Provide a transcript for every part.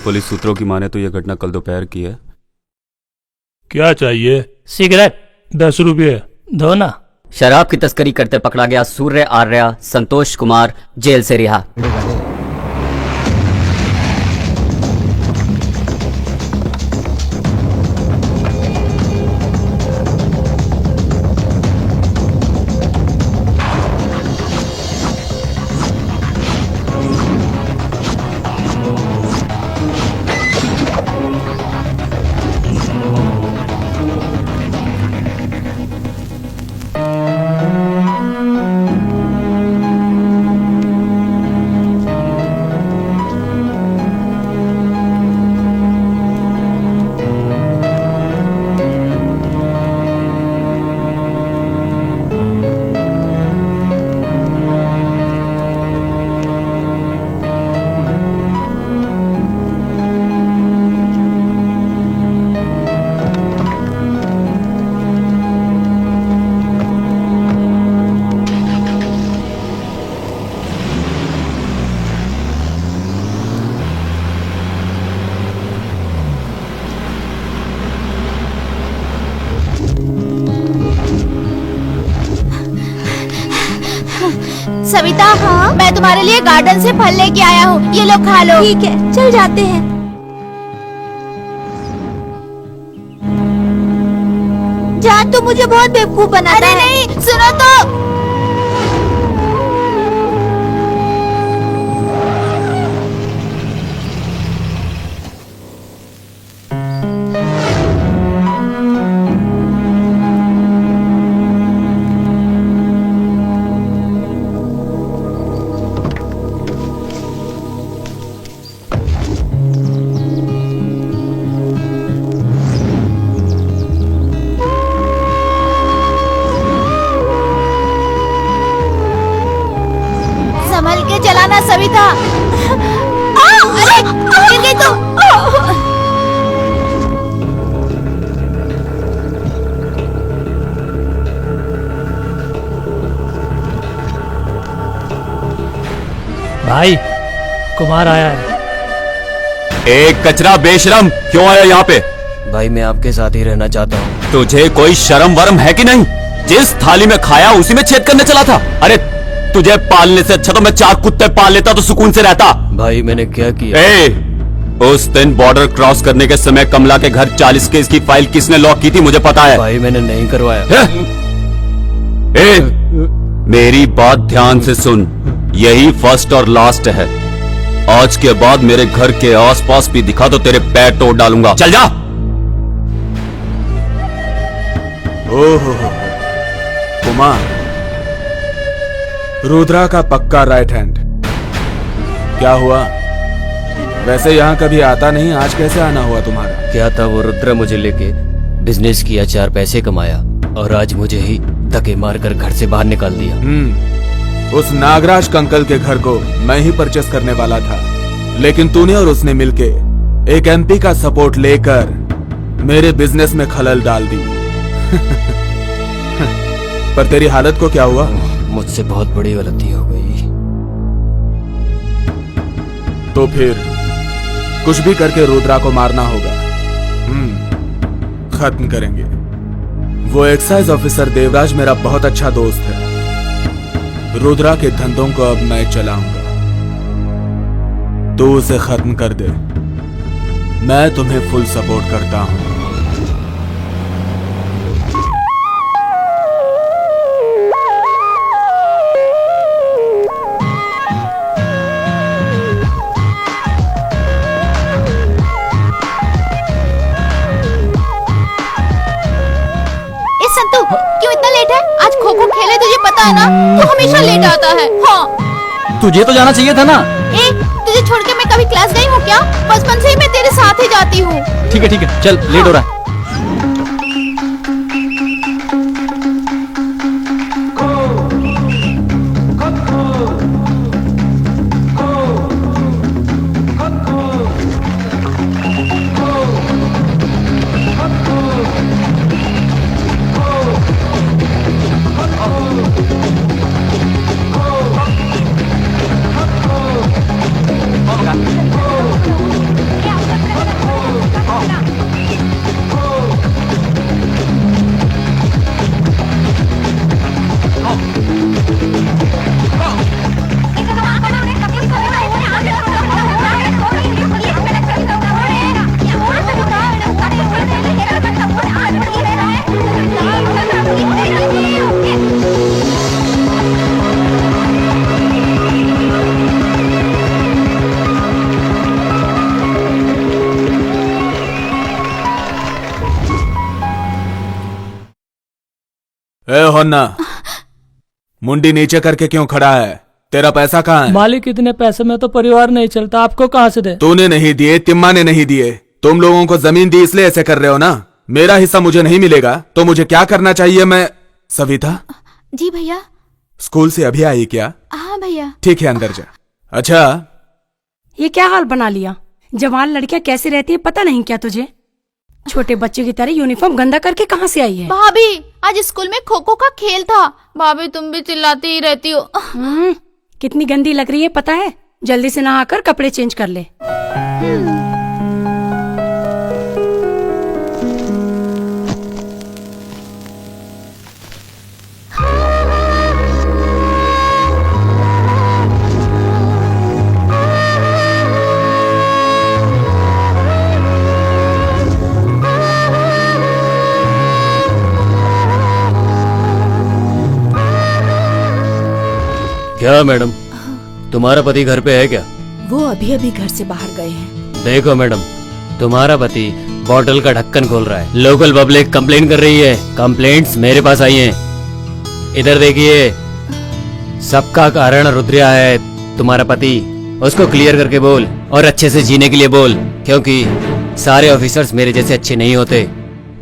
Police सूत्रों की माने तो यह घटना कल दोपहर की है। क्या चाहिए? सिगरेट 10 रुपये दो ना। शराब की तस्करी करते पकड़ा गया सूर्य आर्या संतोष कुमार जेल से रिहा। सविता, हाँ? मैं तुम्हारे लिए गार्डन से फल लेके आया हूँ, ये लो खा लो। ठीक है, चल जाते हैं। जान, तू मुझे बहुत बेवकूफ बनाता है। अरे नहीं, सुनो तो। संभल के चलाना सविता। अरे गिर गई तू। भाई, कुमार आया है। एक कचरा बेशरम, क्यों आया यहाँ पे? भाई मैं आपके साथ ही रहना चाहता हूँ। तुझे कोई शर्म वरम है कि नहीं? जिस थाली में खाया उसी में छेद करने चला था। अरे तुझे पालने से अच्छा तो मैं 4 कुत्ते पाल लेता तो सुकून से रहता। भाई मैंने क्या किया? उस दिन बॉर्डर क्रॉस करने के समय कमला के घर 40 केस की फाइल किसने लॉक की थी मुझे पता है। भाई मैंने नहीं करवाया। मेरी बात ध्यान से सुन, यही फर्स्ट और लास्ट है। आज के बाद मेरे घर के आसपास भी दिखा तो तेरे पैर तोड़ डालूंगा। चल जा। ओहो कुमार, रुद्रा का पक्का राइट हैंड। क्या हुआ? वैसे यहाँ कभी आता नहीं, आज कैसे आना हुआ तुम्हारा? क्या था वो रुद्रा मुझे लेके बिजनेस किया, 4 पैसे कमाया, और आज मुझे ही धक्के मारकर घर से बाहर निकाल दिया। उस नागराज कंकल के घर को मैं ही परचेस करने वाला था, लेकिन तूने और उसने मिलके एक एमपी का सपोर्ट लेकर मेरे बिजनेस में खलल डाल दी। पर तेरी हालत को क्या हुआ? मुझसे बहुत बड़ी गलती हो गई। तो फिर कुछ भी करके रुद्रा को मारना होगा। खत्म करेंगे। वो एक्साइज ऑफिसर देवराज मेरा बहुत अच्छा दोस्त है। रुद्रा के धंधों को अब मैं चलाऊंगा। तू उसे खत्म कर दे। मैं तुम्हें फुल सपोर्ट करता हूं। क्यों इतना लेट है? आज खो खो खेले, तुझे पता है ना, तू हमेशा लेट आता है। हाँ, तुझे तो जाना चाहिए था ना। ए, तुझे छोड़ के मैं कभी क्लास गई हूँ क्या? बचपन से ही मैं तेरे साथ ही जाती हूँ। ठीक है चल, लेट हो रहा है। ए होन्ना, मुंडी नीचे करके क्यों खड़ा है? तेरा पैसा कहाँ है? मालिक, इतने पैसे में तो परिवार नहीं चलता, आपको कहाँ से दे? तूने नहीं दिए, तिम्मा ने नहीं दिए। तुम लोगों को जमीन दी इसलिए ऐसे कर रहे हो ना। मेरा हिस्सा मुझे नहीं मिलेगा तो मुझे क्या करना चाहिए? मैं सविता। जी भैया। स्कूल से अभी आई क्या? हाँ भैया। ठीक है, अंदर जा। अच्छा, ये क्या हाल बना लिया? जवान लड़कियां कैसी रहती है पता नहीं क्या तुझे? छोटे बच्चे की तरह यूनिफॉर्म गंदा करके कहाँ से आई है? भाभी, आज स्कूल में खो खो का खेल था। भाभी, तुम भी चिल्लाती ही रहती हो। कितनी गंदी लग रही है पता है? जल्दी से नहाकर कपड़े चेंज कर ले। क्या मैडम, तुम्हारा पति घर पे है क्या? वो अभी अभी घर से बाहर गए हैं। देखो मैडम, तुम्हारा पति बॉटल का ढक्कन खोल रहा है। लोकल पब्लिक कंप्लेन कर रही है। कंप्लेंट्स मेरे पास आई हैं। इधर देखिए, सबका कारण रुद्रा है, तुम्हारा पति। उसको क्लियर करके बोल और अच्छे से जीने के लिए बोल, क्योंकि सारे ऑफिसर्स मेरे जैसे अच्छे नहीं होते।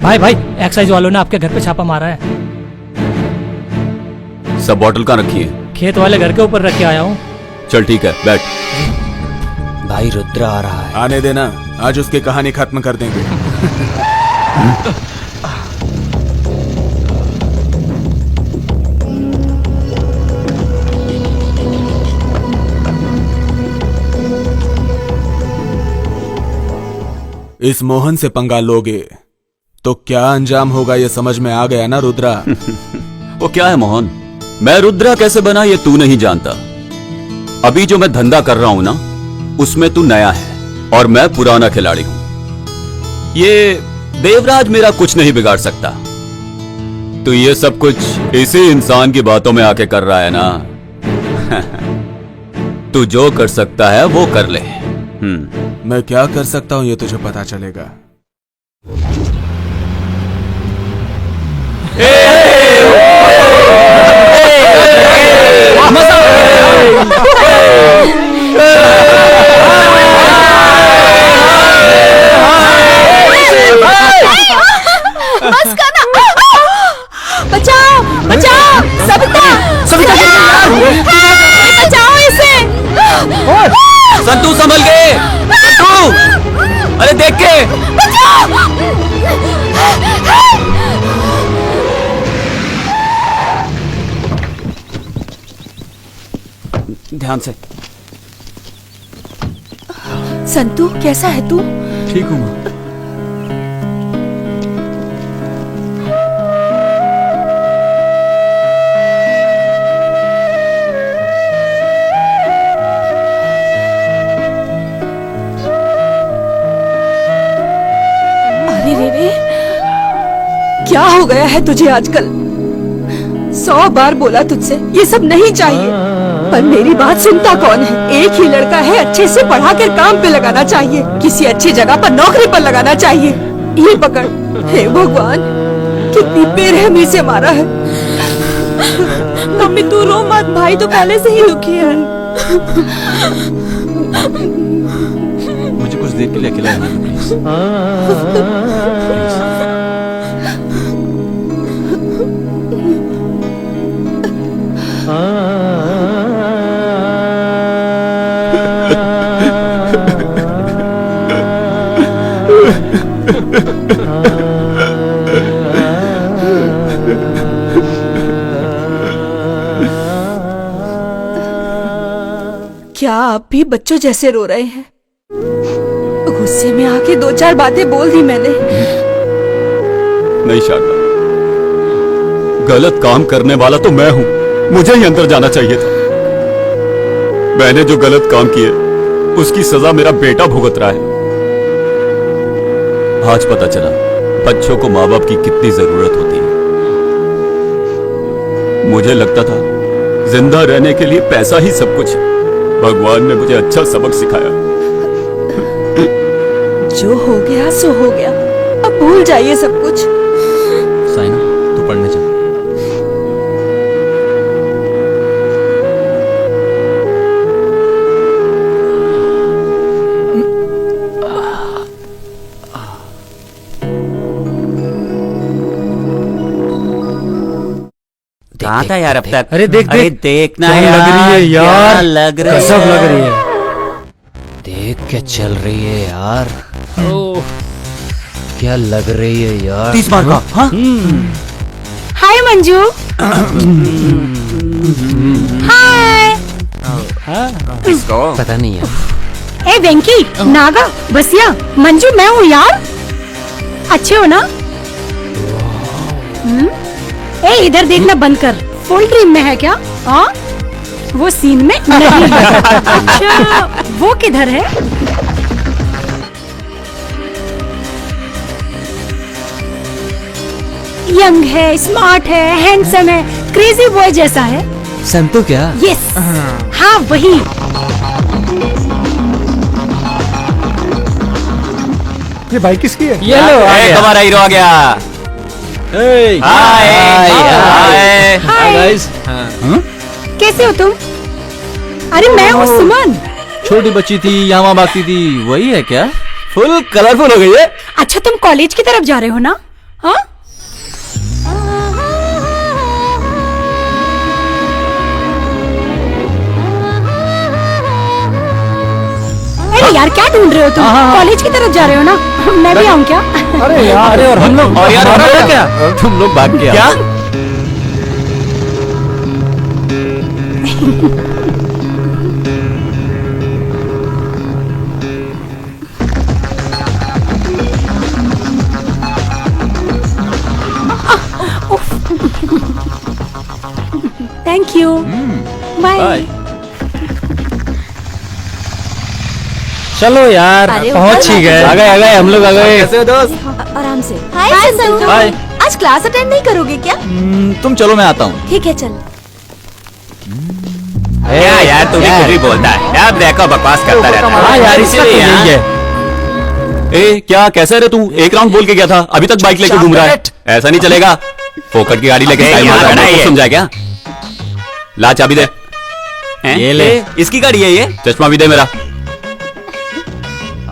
भाई, एक्साइज वालों ने आपके घर पे छापा मारा है। सब बॉटल कहाँ रखी है? खेत वाले घर के ऊपर रख के आया हूँ। चल ठीक है, बैठ। भाई रुद्रा आ रहा है। आने देना, आज उसकी कहानी खत्म कर देंगे। इस मोहन से पंगा लोगे तो क्या अंजाम होगा ये समझ में आ गया ना रुद्रा? वो क्या है मोहन? मैं रुद्रा कैसे बना ये तू नहीं जानता। अभी जो मैं धंधा कर रहा हूं ना, उसमें तू नया है और मैं पुराना खिलाड़ी हूं। ये देवराज मेरा कुछ नहीं बिगाड़ सकता। तो ये सब कुछ इसी इंसान की बातों में आके कर रहा है ना। तू जो कर सकता है वो कर ले। मैं क्या कर सकता हूं ये तुझे पता चलेगा। बस करना। बचाओ सविता, बचाओ इसे। संतू संभल के, संतू, अरे देख के। ध्यान से। संतू कैसा है तू? ठीक हूँ माँ। अरे रे रे, क्या हो गया है तुझे आजकल? 100 बार बोला तुझसे ये सब नहीं चाहिए, पर मेरी बात सुनता कौन है? एक ही लड़का है, अच्छे से पढ़ा कर काम पे लगाना चाहिए, किसी अच्छी जगह पर नौकरी पर लगाना चाहिए। ये पकड़। हे भगवान, कितनी बेरहमी से मारा है। मम्मी तू रो मत, भाई तो पहले से ही दुखी है। मुझे कुछ देर के लिए अकेला रहना दो, प्लीज। क्या आप भी बच्चों जैसे रो रहे हैं? गुस्से में आके 2-4 बातें बोल दी मैंने। नहीं शारदा, गलत काम करने वाला तो मैं हूं, मुझे ही अंदर जाना चाहिए था। मैंने जो गलत काम किए उसकी सजा मेरा बेटा भुगत रहा है। आज पता चला बच्चों को माँ बाप की कितनी जरूरत होती है। मुझे लगता था जिंदा रहने के लिए पैसा ही सब कुछ है। भगवान ने मुझे अच्छा सबक सिखाया। जो हो गया सो हो गया, अब भूल जाइए सब कुछ। साइना, तू पढ़ने जा। कहाँ था यार अब तक? अरे देख अरे देख, देखना क्या यार, लग रही है यार, क्या लग रही गजब है। लग रही है। देख के चल रही है यार। क्या लग रही है यार। 30 मार्क का। हाँ? हाय मंजू। हाय। किसको? पता नहीं है। ए वेंकी, नागा, बसिया, मंजू मैं हूँ यार। अच्छे हो ना? ए इधर देखना बंद कर, फुल ड्रीम में है क्या? हाँ, वो सीन में नहीं है। अच्छा, वो किधर है? यंग है, स्मार्ट है, हैंडसम है, क्रेजी बॉय जैसा है। संतू क्या? यस, हाँ वही। ये बाइक किसकी है? ये लो आ गया। हमारा हीरो आ गया। हाय हाय गाइस। कैसे हो तुम? अरे मैं हूँ सुमन। छोटी बच्ची थी, यहाँ भागती थी, वही है क्या? फुल कलरफुल हो गई है। अच्छा तुम कॉलेज की तरफ जा रहे हो ना? हाँ? अरे यार क्या ढूंढ रहे हो तुम? कॉलेज की तरफ जा रहे हो ना? मैं भी आऊँ क्या? अरे यार, अरे और हम लोग, और यार हमारा क्या? तुम लोग भाग गया क्या? Thank you. बाय। चलो यार, अरे पहुंच ही गए। आ गए हम लोग आ गए। कैसे हो दोस्त? आराम से। हाय संतू। हाय। आज क्लास अटेंड नहीं करोगे क्या? तुम चलो, मैं आता हूँ। ठीक है चल। क्या यार, तू भी कुछ भी बोलता है यार, देखो बकवास करता रहता है। हाँ यार, इसका तो यही है। ए क्या, कैसे रे तू? एक राउंड बोल के गया था, अभी तक बाइक लेके घूम रहा है। ऐसा नहीं चलेगा। फोकट की गाड़ी लेके स्टाइल मार रहा है, समझा क्या? ला चाबी दे। ये ले। इसकी गाड़ी है ये। चश्मा भी दे मेरा।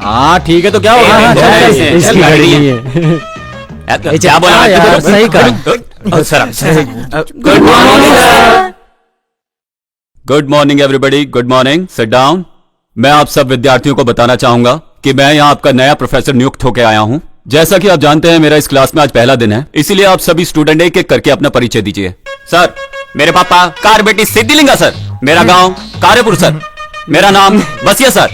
हाँ ठीक है, तो क्या होगा? चल, इसकी गाड़ी गाड़ी है। नहीं है। क्या बोला? यार, सही कहा। Good morning everybody, good morning, sit down. मैं आप सब विद्यार्थियों को बताना चाहूंगा कि मैं यहाँ आपका नया प्रोफेसर नियुक्त होकर आया हूँ। जैसा कि आप जानते हैं मेरा इस क्लास में आज पहला दिन है, इसीलिए आप सभी स्टूडेंट एक एक करके अपना परिचय दीजिए। सर, मेरे पापा कारबेटी सिद्धिलिंगा सर, मेरा गांव कार्यपुर सर, मेरा नाम बसिया सर।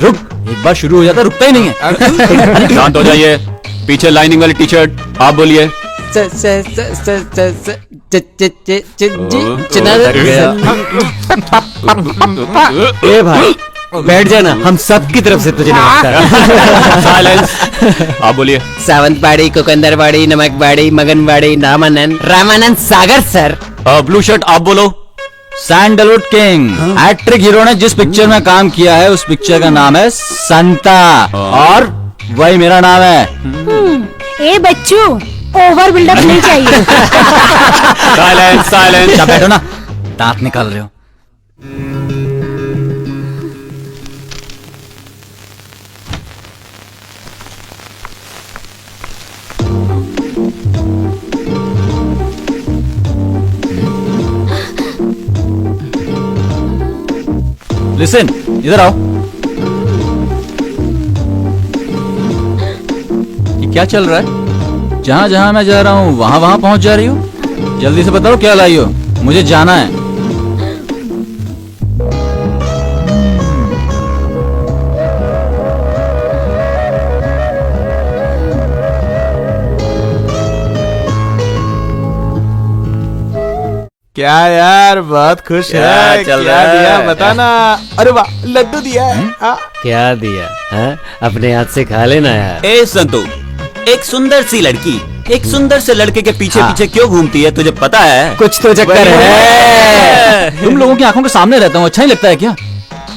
रुक, एक बार शुरू हो जाता रुकता ही नहीं है। शांत हो जाइए, पीछे लाइनिंग वाली टी शर्ट, आप बोलिए। ए भाई बैठ जाना, हम सब की तरफ से तुझे नमस्कार। साइलेंस, आप बोलिए। Sawantwadi, कोकंदरवाड़ी, नमकवाड़ी, मगनवाड़ी, Ramanand Sagar sir. Blue shirt, आप बोलो। सैंडलवुड किंग, हैट्रिक हीरो ने जिस पिक्चर में काम किया है उस पिक्चर का नाम है संता, और वही मेरा नाम है। ए बच्चू, ओवर बिल्डअप नहीं चाहिए। Silence, silence. बैठो ना, दांत निकाल रहे हो। लिसन, इधर आओ। ये क्या चल रहा है? जहां जहां मैं जा रहा हूँ वहां वहां पहुंच जा रही हो। जल्दी से बताओ क्या लाई हो, मुझे जाना है। क्या यार, बहुत खुश है। चल क्या रहा है? दिया बताना। अरे वाह, लड्डू दिया है। क्या दिया है? अपने हाथ से खा लेना यार। ए संतू, एक सुंदर सी लड़की एक सुंदर से लड़के के पीछे पीछे क्यों घूमती है, तुझे पता है? कुछ तो चक्कर है। तुम लोगों की आंखों के सामने रहता हूँ, अच्छा नहीं लगता है क्या?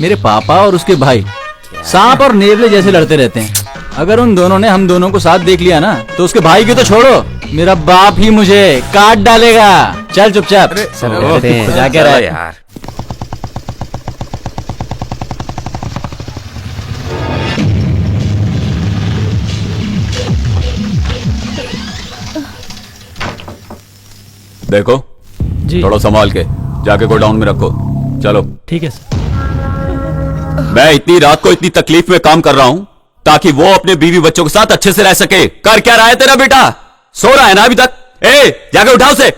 मेरे पापा और उसके भाई सांप और नेवले जैसे लड़ते रहते हैं। अगर उन दोनों ने हम दोनों को साथ देख लिया ना, तो उसके भाई की तो छोड़ो, मेरा बाप ही मुझे काट डालेगा। चल चुपचाप जाके रहा यार। देखो जी थोड़ा संभाल के, जाके गोडाउन में रखो। चलो। ठीक है सर। मैं इतनी रात को इतनी तकलीफ में काम कर रहा हूँ ताकि वो अपने बीवी बच्चों के साथ अच्छे से रह सके। कर क्या रहा है तेरा बेटा? सो रहा है ना अभी तक? ए, जाके उठाओ उसे।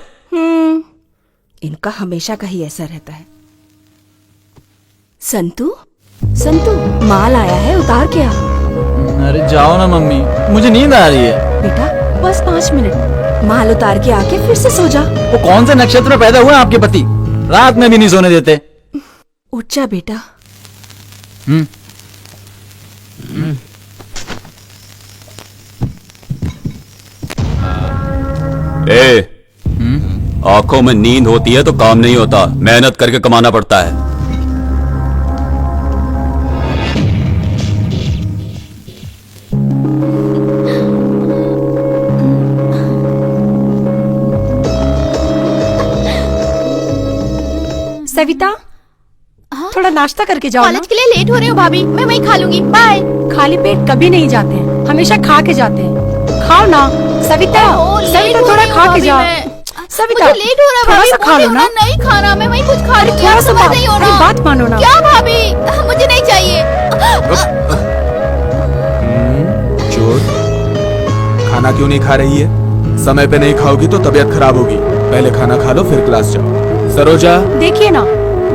इनका हमेशा का ही ऐसा रहता है। संतू, संतू, माल आया है, उतार के आ। अरे जाओ ना मम्मी, मुझे नींद आ रही है। बेटा बस 5 मिनट, माल उतार के आके फिर से सो जा। वो कौन से नक्षत्र में पैदा हुए आपके पति? रात में भी नहीं सोने देते। उठ जा बेटा। ए, आंखों में नींद होती है तो काम नहीं होता, मेहनत करके कमाना पड़ता है। सविता, थोड़ा नाश्ता करके जाओ ना। कॉलेज के लिए लेट हो रही हूँ भाभी, मैं वहीं खा लूंगी। बाय। खाली पेट कभी नहीं जाते हैं, हमेशा खा के जाते हैं। खाओ ना सविता, सविता थोड़ा खा के जाओ। सविता, मुझे लेट हो रहा है थोड़ा भाभी, सा खा लो ना। नहीं खाना, मैं वहीं कुछ खा रही हूँ। थोड़ा सा समझ नहीं हो रहा। बात मानो ना। क्या भाभी, मुझे नहीं चाहिए। चोर, खाना क्यों नहीं खा रही है? समय पे नहीं खाओगी तो तबीयत खराब होगी। पहले खाना खा लो फिर क्लास जाओ। सरोजा, देखिए ना,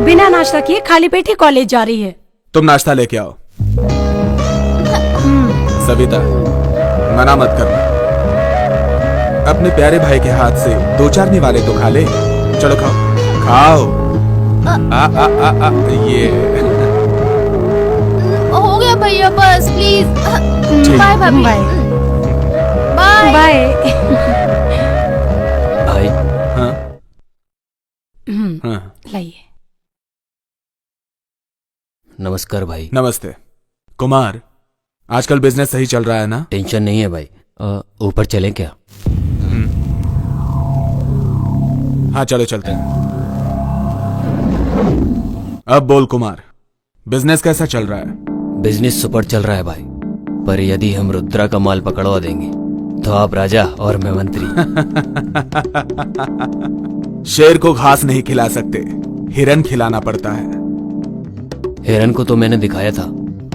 बिना नाश्ता किए खाली पेट ही कॉलेज जा रही है। तुम नाश्ता लेके आओ। सविता, मना मत करना। अपने प्यारे भाई के हाथ से 2-4 निवाले तो खा ले। चलो खाओ खाओ। ये हो गया भैया, बस प्लीज। बाय भाभी। Bye bye. बाय। भाई, हाँ हाँ, लाइए। नमस्कार भाई। नमस्ते। कुमार, आजकल बिजनेस सही चल रहा है ना? टेंशन नहीं है भाई। ऊपर चलें क्या? हाँ चलो चलते हैं। अब बोल कुमार, बिजनेस कैसा चल रहा है? बिजनेस सुपर चल रहा है भाई, पर यदि हम रुद्रा का माल पकड़वा देंगे तो आप राजा और मैं मंत्री। शेर को घास नहीं खिला सकते, हिरन खिलाना पड़ता है। हिरन को तो मैंने दिखाया था,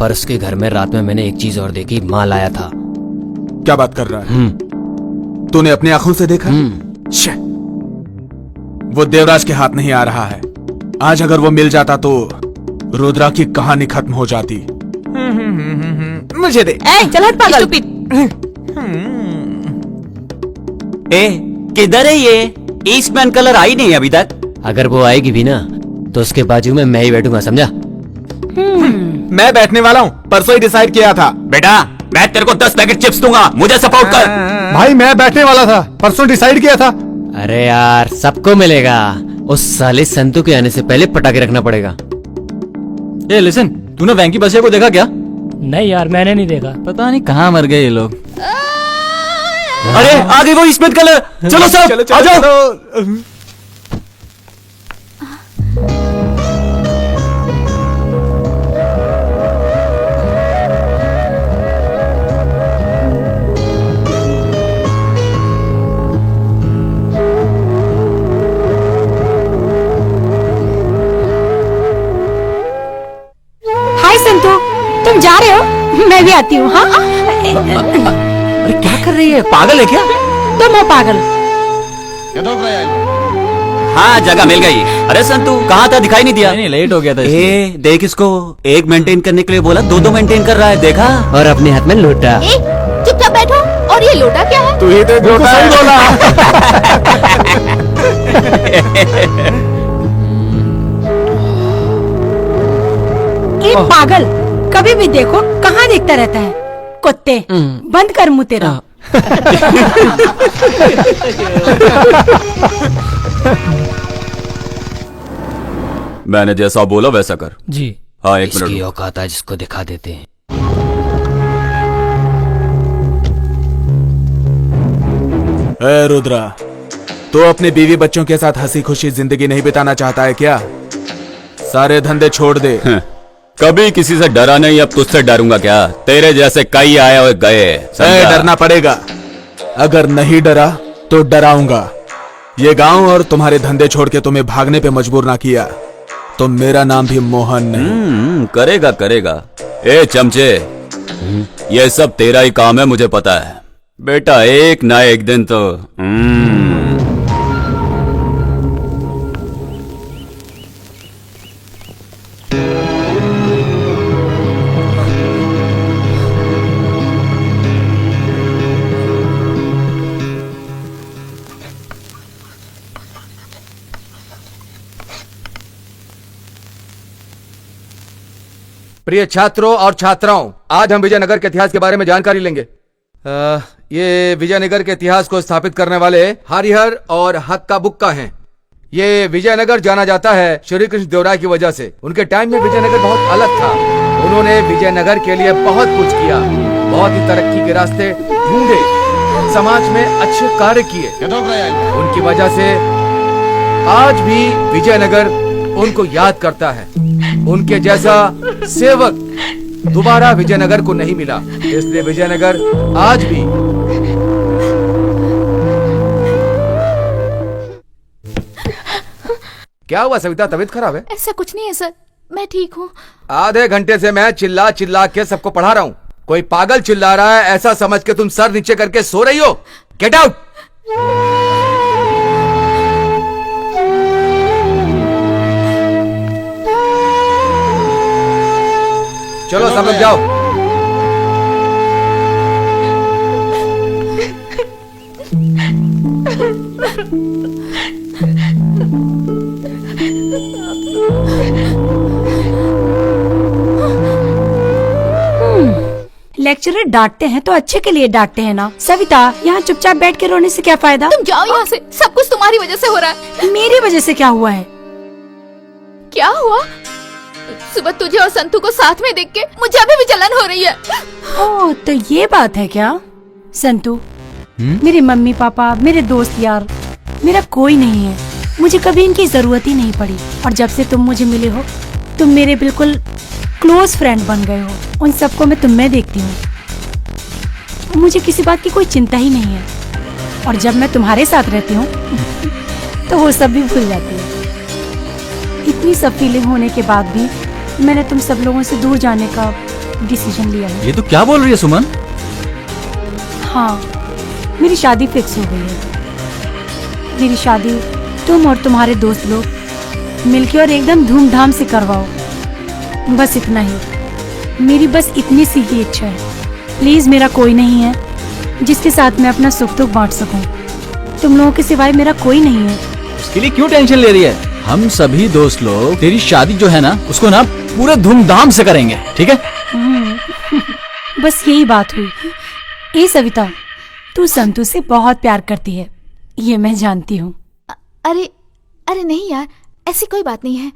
पर उसके घर में रात में मैंने एक चीज और देखी, माल आया था। क्या बात कर रहा है? तूने अपनी आंखों से देखा? शे, वो देवराज के हाथ नहीं आ रहा है। आज अगर वो मिल जाता तो रुद्रा की कहानी खत्म हो जाती। मुझे दे। चल हट पागल। ए किधर है ये? ईस्टमैन कलर आई नहीं अभी तक। अगर वो आएगी भी ना तो उसके बाजू में मैं ही बैठूंगा, समझा? मैं बैठने वाला हूँ, परसों ही डिसाइड किया था। बेटा मैं तेरे को 10 पैकेट चिप्स दूंगा, मुझे सपोर्ट कर। भाई मैं बैठने वाला था, परसों डिसाइड किया था। अरे यार सबको मिलेगा, उस साले संतू के आने से पहले पटाखे रखना पड़ेगा। ए लिसन, तूने वैंकी बसिया को देखा क्या? नहीं यार मैंने नहीं देखा। पता नहीं कहाँ मर गए ये लोग। अरे आ गई वो ईस्टमैन कलर। चलो सब चलो आ जाओ। चलो। हाय संतू, तुम जा रहे हो? मैं भी आती हूँ। हाँ अरे क्या कर रही है, पागल है क्या? तुम हो पागल। हाँ जगह मिल गई। अरे संतू कहाँ था, दिखाई नहीं दिया। नहीं लेट हो गया था इसलिए। ए देख इसको, एक मेंटेन करने के लिए बोला 2-2 मेंटेन कर रहा है, देखा? और अपने हाथ में लोटा। ए, चुपचाप बैठो। और ये लोटा क्या है? तू ही तो जोटा है। ए पागल, कभी भी देखो कहाँ देखता रहता है? कुत्ते, बंद कर मुंह तेरा। मैंने जैसा बोला वैसा कर। जी हाँ 1 इसकी मिनट। औकात आज इसको दिखा देते हैं। ए रुद्रा, तो अपने बीवी बच्चों के साथ हंसी खुशी जिंदगी नहीं बिताना चाहता है क्या? सारे धंधे छोड़ दे। कभी किसी से डरा नहीं, अब तुझसे डरूंगा क्या? तेरे जैसे कई आए और गए। समझा? डरना पड़ेगा। अगर नहीं डरा तो डराऊंगा। ये गांव और तुम्हारे धंधे छोड़ के तुम्हें भागने पे मजबूर ना किया तो मेरा नाम भी मोहन नहीं। करेगा करेगा। ए चमचे, ये सब तेरा ही काम है, मुझे पता है बेटा। एक ना एक दिन तो प्रिय छात्रों और छात्राओं, आज हम विजयनगर के इतिहास के बारे में जानकारी लेंगे। ये विजयनगर के इतिहास को स्थापित करने वाले हरिहर और हक्का बुक्का हैं। ये विजयनगर जाना जाता है श्री कृष्ण देवराय की वजह से। उनके टाइम में विजयनगर बहुत अलग था। उन्होंने विजयनगर के लिए बहुत कुछ किया, बहुत ही तरक्की के रास्ते ढूंढे, समाज में अच्छे कार्य किए। उनकी वजह से आज भी विजयनगर उनको याद करता है। उनके जैसा सेवक दोबारा विजयनगर को नहीं मिला, इसलिए विजयनगर आज भी क्या हुआ सविता, तबीयत खराब है? ऐसा कुछ नहीं है सर, मैं ठीक हूँ। आधे घंटे से मैं चिल्ला चिल्ला के सबको पढ़ा रहा हूँ। कोई पागल चिल्ला रहा है ऐसा समझ के तुम सर नीचे करके सो रही हो। Get out. चलो सब लोग जाओ। लेक्चरर डांटते हैं तो अच्छे के लिए डांटते हैं ना। सविता, यहाँ चुपचाप बैठ के रोने से क्या फायदा? तुम जाओ यहाँ से, सब कुछ तुम्हारी वजह से हो रहा है। मेरी वजह से क्या हुआ है? क्या हुआ? सुबह तुझे और संतू को साथ में देख के मुझे अभी भी जलन हो रही है। ओह, तो ये बात है क्या? संतू, मेरे मम्मी पापा, मेरे दोस्त यार, मेरा कोई नहीं है। मुझे कभी इनकी जरूरत ही नहीं पड़ी। और जब से तुम मुझे मिले हो, तुम मेरे बिल्कुल क्लोज फ्रेंड बन गए हो। उन सबको मैं तुम में देखती हूँ। मुझे किसी बात की कोई चिंता ही नहीं है। और जब मैं तुम्हारे साथ रहती हूँ तो वो सब भी भूल जाती है। इतनी सब फीलिंग होने के बाद भी मैंने तुम सब लोगों से दूर जाने का डिसीजन लिया है। ये तो क्या बोल रही है सुमन? हाँ, मेरी शादी फिक्स हो गई है। मेरी शादी तुम और तुम्हारे दोस्त लोग मिलके और एकदम धूमधाम से करवाओ। बस इतना ही, मेरी बस इतनी सी ही इच्छा है। प्लीज, मेरा कोई नहीं है जिसके साथ मैं अपना सुख दुख बांट सकूं। तुम लोगों के सिवाय मेरा कोई नहीं है। उसके लिए क्यों टेंशन ले रही है? हम सभी दोस्त लोग तेरी शादी जो है ना, उसको ना पूरे धूमधाम से करेंगे, ठीक है? बस यही बात हुई। ए सविता, तू संतू से बहुत प्यार करती है, ये मैं जानती हूँ। अरे अरे नहीं यार, ऐसी कोई बात नहीं है।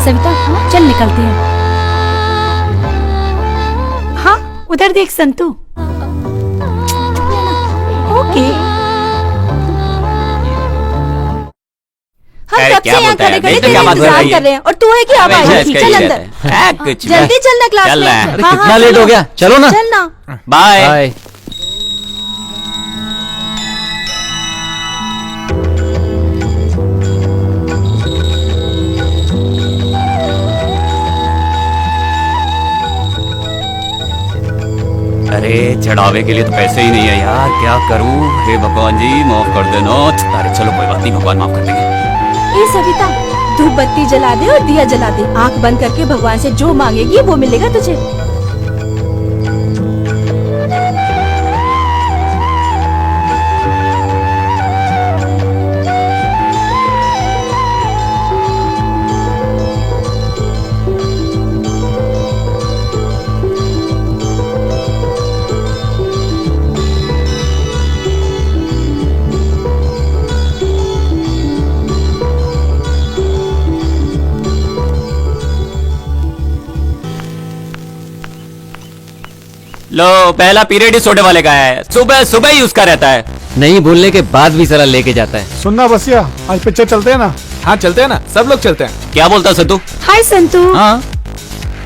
सविता, चल निकलते हैं। हाँ, उधर देख संतू। ओके। हम कब से यहाँ खड़े खड़े तेरा इंतजार कर रहे हैं और तू है कि अब आई? चल अंदर, जल्दी चलना क्लास में। अरे कितना लेट हो गया, चलो ना। चलना। बाय। अरे चढ़ावे के लिए तो पैसे ही नहीं है यार, क्या करूं? हे भगवान जी माफ कर देना। अरे चलो कोई बात नहीं, भगवान माफ कर देंगे। ए सविता, धूप बत्ती जला दे और दिया जला दे। आंख बंद करके भगवान से जो मांगेगी वो मिलेगा तुझे। लो, पहला पीरियड ही सोडे वाले का है, सुबह सुबह ही उसका रहता है। नहीं बोलने के बाद भी साला लेके जाता है। सुनना बसिया, आज पिक्चर चलते हैं ना? हाँ चलते हैं ना, सब लोग चलते हैं। क्या बोलता संतू? हाय संतू। हाँ,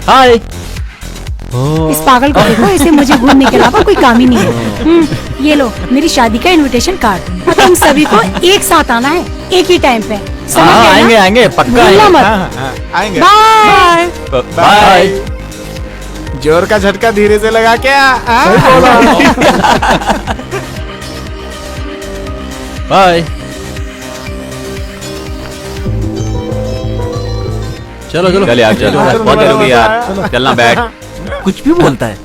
हाय। इस पागल को देखो, इसे मुझे घूमने के अलावा कोई काम ही नहीं है। ये लो मेरी शादी का इनविटेशन कार्ड। और तुम सभी को एक साथ आना है, एक ही टाइम पे। समझ गए ना? आएंगे आएंगे, पक्का भूलना आएंगे। मत। आएंगे। बाय। बाय। जोर का झटका धीरे से लगा के बाय। चलो चलो चल यार, चलो बहुत देर हो गई यार, चलना बैठ। कुछ भी बोलता है।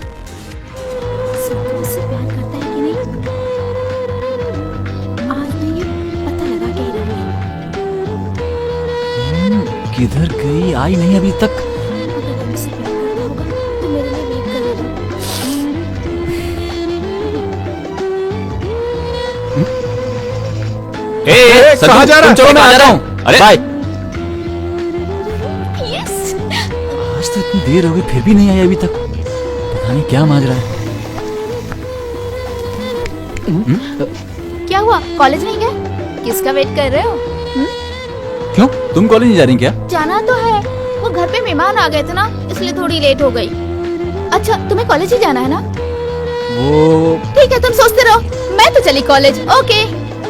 उससे प्यार करता है कि नहीं? आज नहीं, पता लगा के ही रहूंगी। किधर गई? आई नहीं अभी तक। अगर मुझसे प्यार करता होगा तो मेरे लिए वेट करेगा। संतू, कहाँ जा रहा है? चलो मैं आ रहा हूँ। अरे बाय। यस। आज तो इतनी देर हो गई फिर भी नहीं आई अभी तक। पता नहीं क्या मांग रहा है। क्या हुआ, कॉलेज नहीं गए? किसका वेट कर रहे हो? क्यों, तुम कॉलेज नहीं जा रही क्या? जाना तो है, वो घर पे मेहमान आ गए थे ना, इसलिए थोड़ी लेट हो गई। अच्छा, तुम्हें कॉलेज ही जाना है ना? वो ठीक है, तुम सोचते रहो, मैं तो चली कॉलेज। ओके।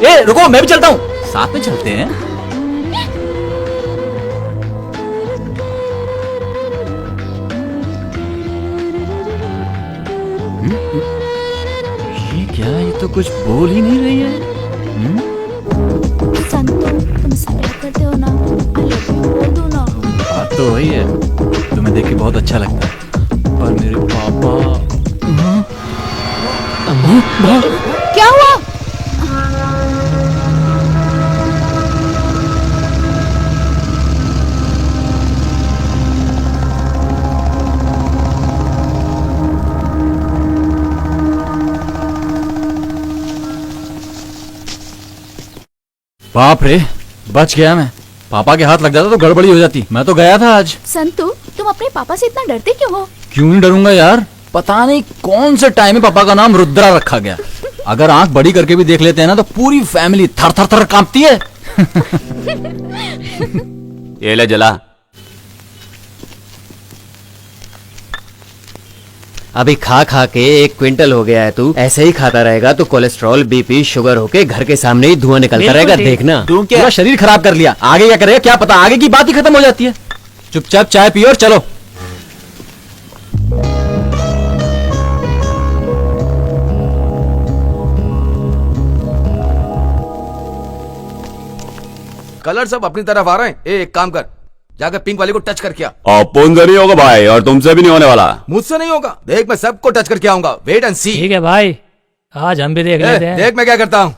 ए रुको, मैं भी चलता हूँ। साथ में चलते हैं। ये क्या, ये तो कुछ बोल ही नहीं रही है। संतू, तुमसे प्यार करते हो ना? आई लव यू बोल दो ना। बात तो वही है, तुम्हें देख के बहुत अच्छा लगता है, पर मेरे पापा। क्या हुआ? बाप रे, बच गया मैं। पापा के हाथ लग जाता तो गड़बड़ी हो जाती। मैं तो गया था आज। संतू, तुम अपने पापा से इतना डरते क्यों हो? क्यों नहीं डरूंगा यार, पता नहीं कौन से टाइम में पापा का नाम रुद्रा रखा गया। अगर आंख बड़ी करके भी देख लेते हैं ना तो पूरी फैमिली थर थर थर कांपती है। ये ले जला। अभी खा खा के 1 क्विंटल हो गया है। तू ऐसे ही खाता रहेगा तो कोलेस्ट्रॉल, बीपी, शुगर होके घर के सामने ही धुआं निकलता रहेगा, देखना। तू क्या शरीर खराब कर लिया, आगे क्या करेगा क्या पता, आगे की बात ही खत्म हो जाती है। चुपचाप चाय पियो और चलो। कलर सब अपनी तरफ आ रहे हैं। एक काम कर, जाकर पिंक वाले को टच करके आ। अपन से नहीं होगा भाई, और तुमसे भी नहीं होने वाला। मुझसे नहीं होगा, देख मैं सबको टच करके आऊंगा। वेट एंड सी। ठीक है भाई, आज हम भी देख लेते हैं। देख मैं क्या करता हूँ।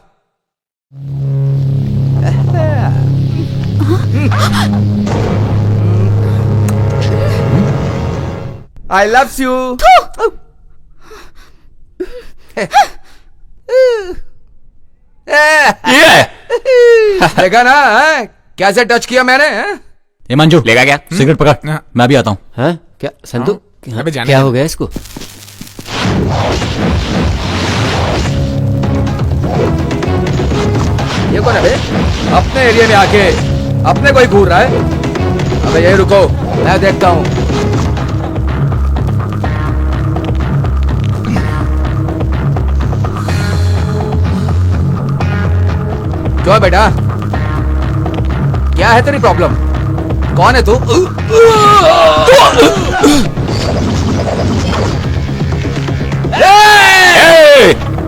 I love you. देखा ना, कैसे टच किया मैंने। ए मंजू, लेगा क्या? सिगरेट पकड़, मैं भी आता हूँ। हाँ क्या संतु, अबे जाने क्या दे। हो गया इसको? ये कौन है बे? अपने एरिया में आके अपने कोई घूर रहा है। अबे यही रुको, मैं देखता हूँ। क्यों बेटा, क्या है तेरी प्रॉब्लम? कौन है तू?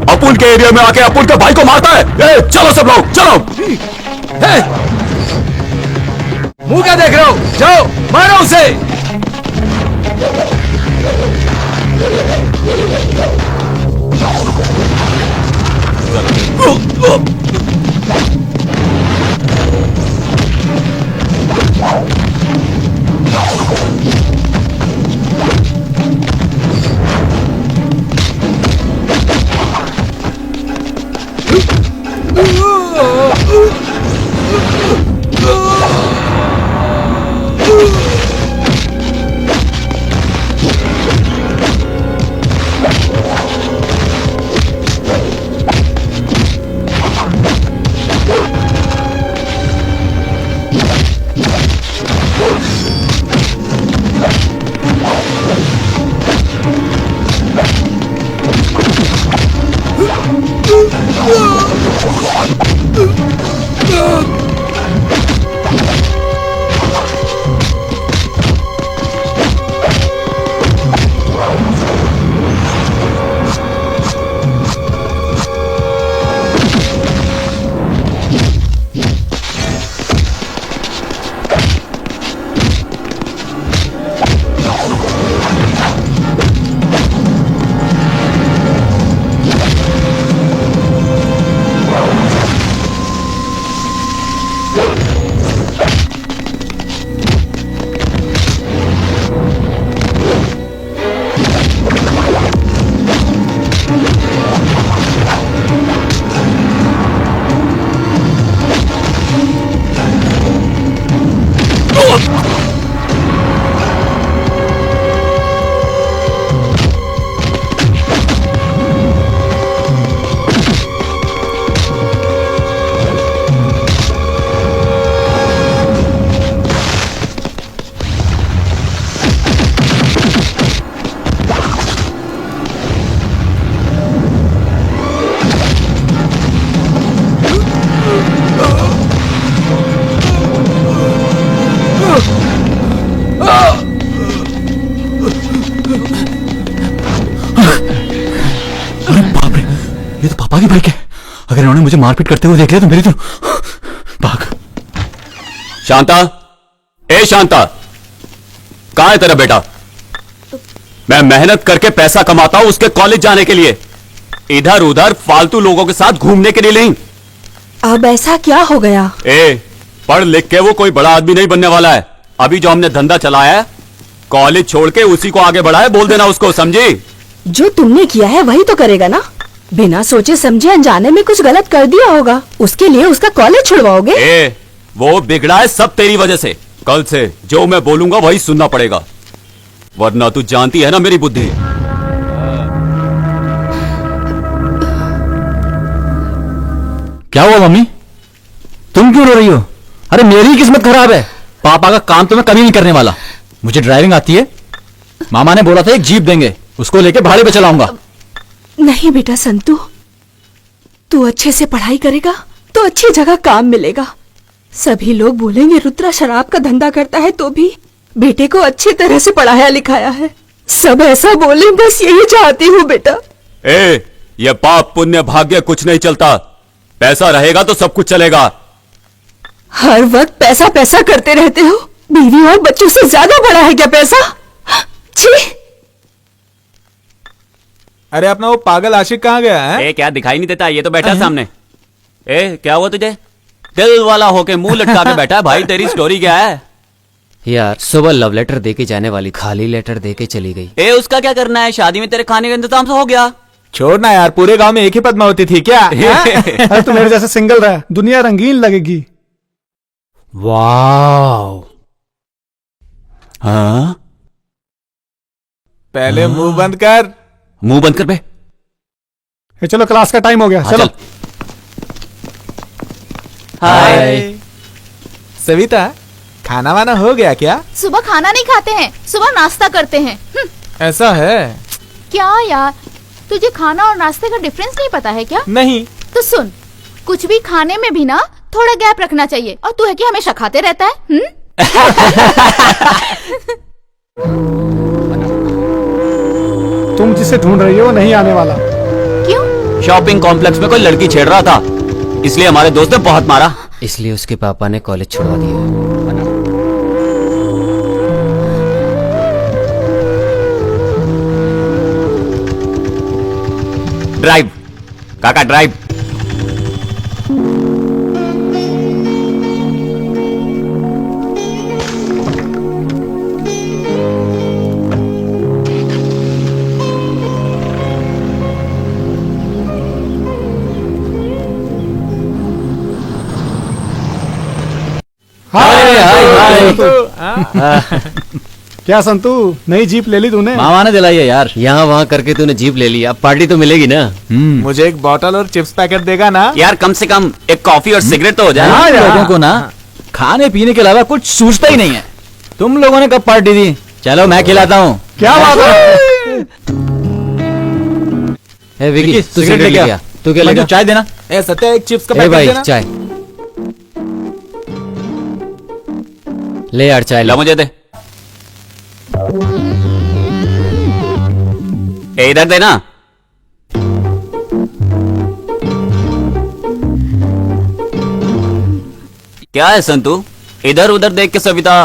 अपुन के एरिया में आके अपुन के भाई को मारता है। चलो सब लोग चलो। मुंह क्या देख रहे हो? जाओ मारो उसे। ये तो पापा की बाइक है। अगर इन्होंने मुझे मारपीट करते हुए देख लिया तो मेरी तो भाग। शांता, ए शांता, कहां है तेरा बेटा? मैं मेहनत करके पैसा कमाता हूं उसके कॉलेज जाने के लिए, इधर उधर फालतू लोगों के साथ घूमने के लिए नहीं। अब ऐसा क्या हो गया? पढ़ लिख के वो कोई बड़ा आदमी नहीं बनने वाला है। अभी जो हमने धंधा चलाया है, कॉलेज छोड़ के उसी को आगे बढ़ाए, बोल देना उसको, समझी? जो तुमने किया है वही तो करेगा ना। बिना सोचे समझे अनजाने में कुछ गलत कर दिया होगा, उसके लिए उसका कॉलेज छुड़वाओगे? वो बिगड़ा है सब तेरी वजह से। कल से जो मैं बोलूंगा वही सुनना पड़ेगा, वरना तू जानती है ना मेरी बुद्धि। क्या हुआ मम्मी, तुम क्यों रो रही हो? अरे मेरी किस्मत खराब है, पापा का काम तो मैं कभी नहीं करने वाला। मुझे ड्राइविंग आती है, मामा ने बोला था एक जीप देंगे, उसको लेके भाड़े पे चलाऊंगा। नहीं बेटा संतू, तू अच्छे से पढ़ाई करेगा तो अच्छी जगह काम मिलेगा। सभी लोग बोलेंगे रुद्रा शराब का धंधा करता है, तो भी बेटे को अच्छी तरह से पढ़ाया लिखाया है। सब ऐसा बोले, बस यही चाहती हूँ बेटा। ये पाप पुण्य भाग्य कुछ नहीं चलता, पैसा रहेगा तो सब कुछ चलेगा। हर वक्त पैसा पैसा करते रहते हो। बीवी और बच्चों से ज्यादा बड़ा है क्या पैसा? छी! अरे अपना वो पागल आशिक कहाँ गया है? क्या दिखाई नहीं देता? ये तो बैठा सामने। क्या हुआ तुझे? दिल वाला होके मुंह लटका के बैठा है। भाई तेरी स्टोरी क्या है? यार सुबह लव लेटर देके जाने वाली, खाली लेटर देके चली गई। उसका क्या करना है? शादी में तेरे खाने का इंतजाम तो हो गया। छोड़ना यार, पूरे गांव में एक ही पद्मावती थी क्या? अरे तू मेरे जैसे सिंगल रहा, दुनिया रंगीन लगेगी। वाह, हाँ? पहले मुंह बंद कर। मुंह बंद कर बे। चलो क्लास का टाइम हो गया, चलो। हाय। सविता, खाना वाना हो गया क्या? सुबह खाना नहीं खाते हैं, सुबह नाश्ता करते हैं। ऐसा है क्या यार, तुझे खाना और नाश्ते का डिफरेंस नहीं पता है क्या? नहीं। तो सुन, कुछ भी खाने में भी ना थोड़ा गैप रखना चाहिए। और तू है कि हमेशा खाते रहता है। तुम जिसे ढूंढ रही हो वो नहीं आने वाला। क्यों? शॉपिंग कॉम्प्लेक्स में कोई लड़की छेड़ रहा था, इसलिए हमारे दोस्त ने बहुत मारा। इसलिए उसके पापा ने कॉलेज छुड़वा दिया। ड्राइव काका, ड्राइव। क्या संतू, नई जीप ले ली तूने? मामा ने दिलाई है यार। यहाँ वहाँ करके तूने जीप ले ली, अब पार्टी तो मिलेगी ना। मुझे एक बॉटल और चिप्स पैकेट देगा ना? यार कम से कम एक कॉफी और सिगरेट तो हो जाए। हाँ, लोगों को ना खाने पीने के अलावा कुछ सूझता ही नहीं है। तुम लोगों ने कब पार्टी दी? चलो मैं खिलाता हूँ। क्या बात है? ए विकी, तू सिगरेट सिगरेट लेके लेके आ। तू क्या लेगा? चाय देना। ए सत्या, एक चिप्स का ए पैकेट भाई देना। चाय ले यार, चाय ला ले। मुझे दे। इधर देना। क्या है संतू, इधर उधर देख के सविता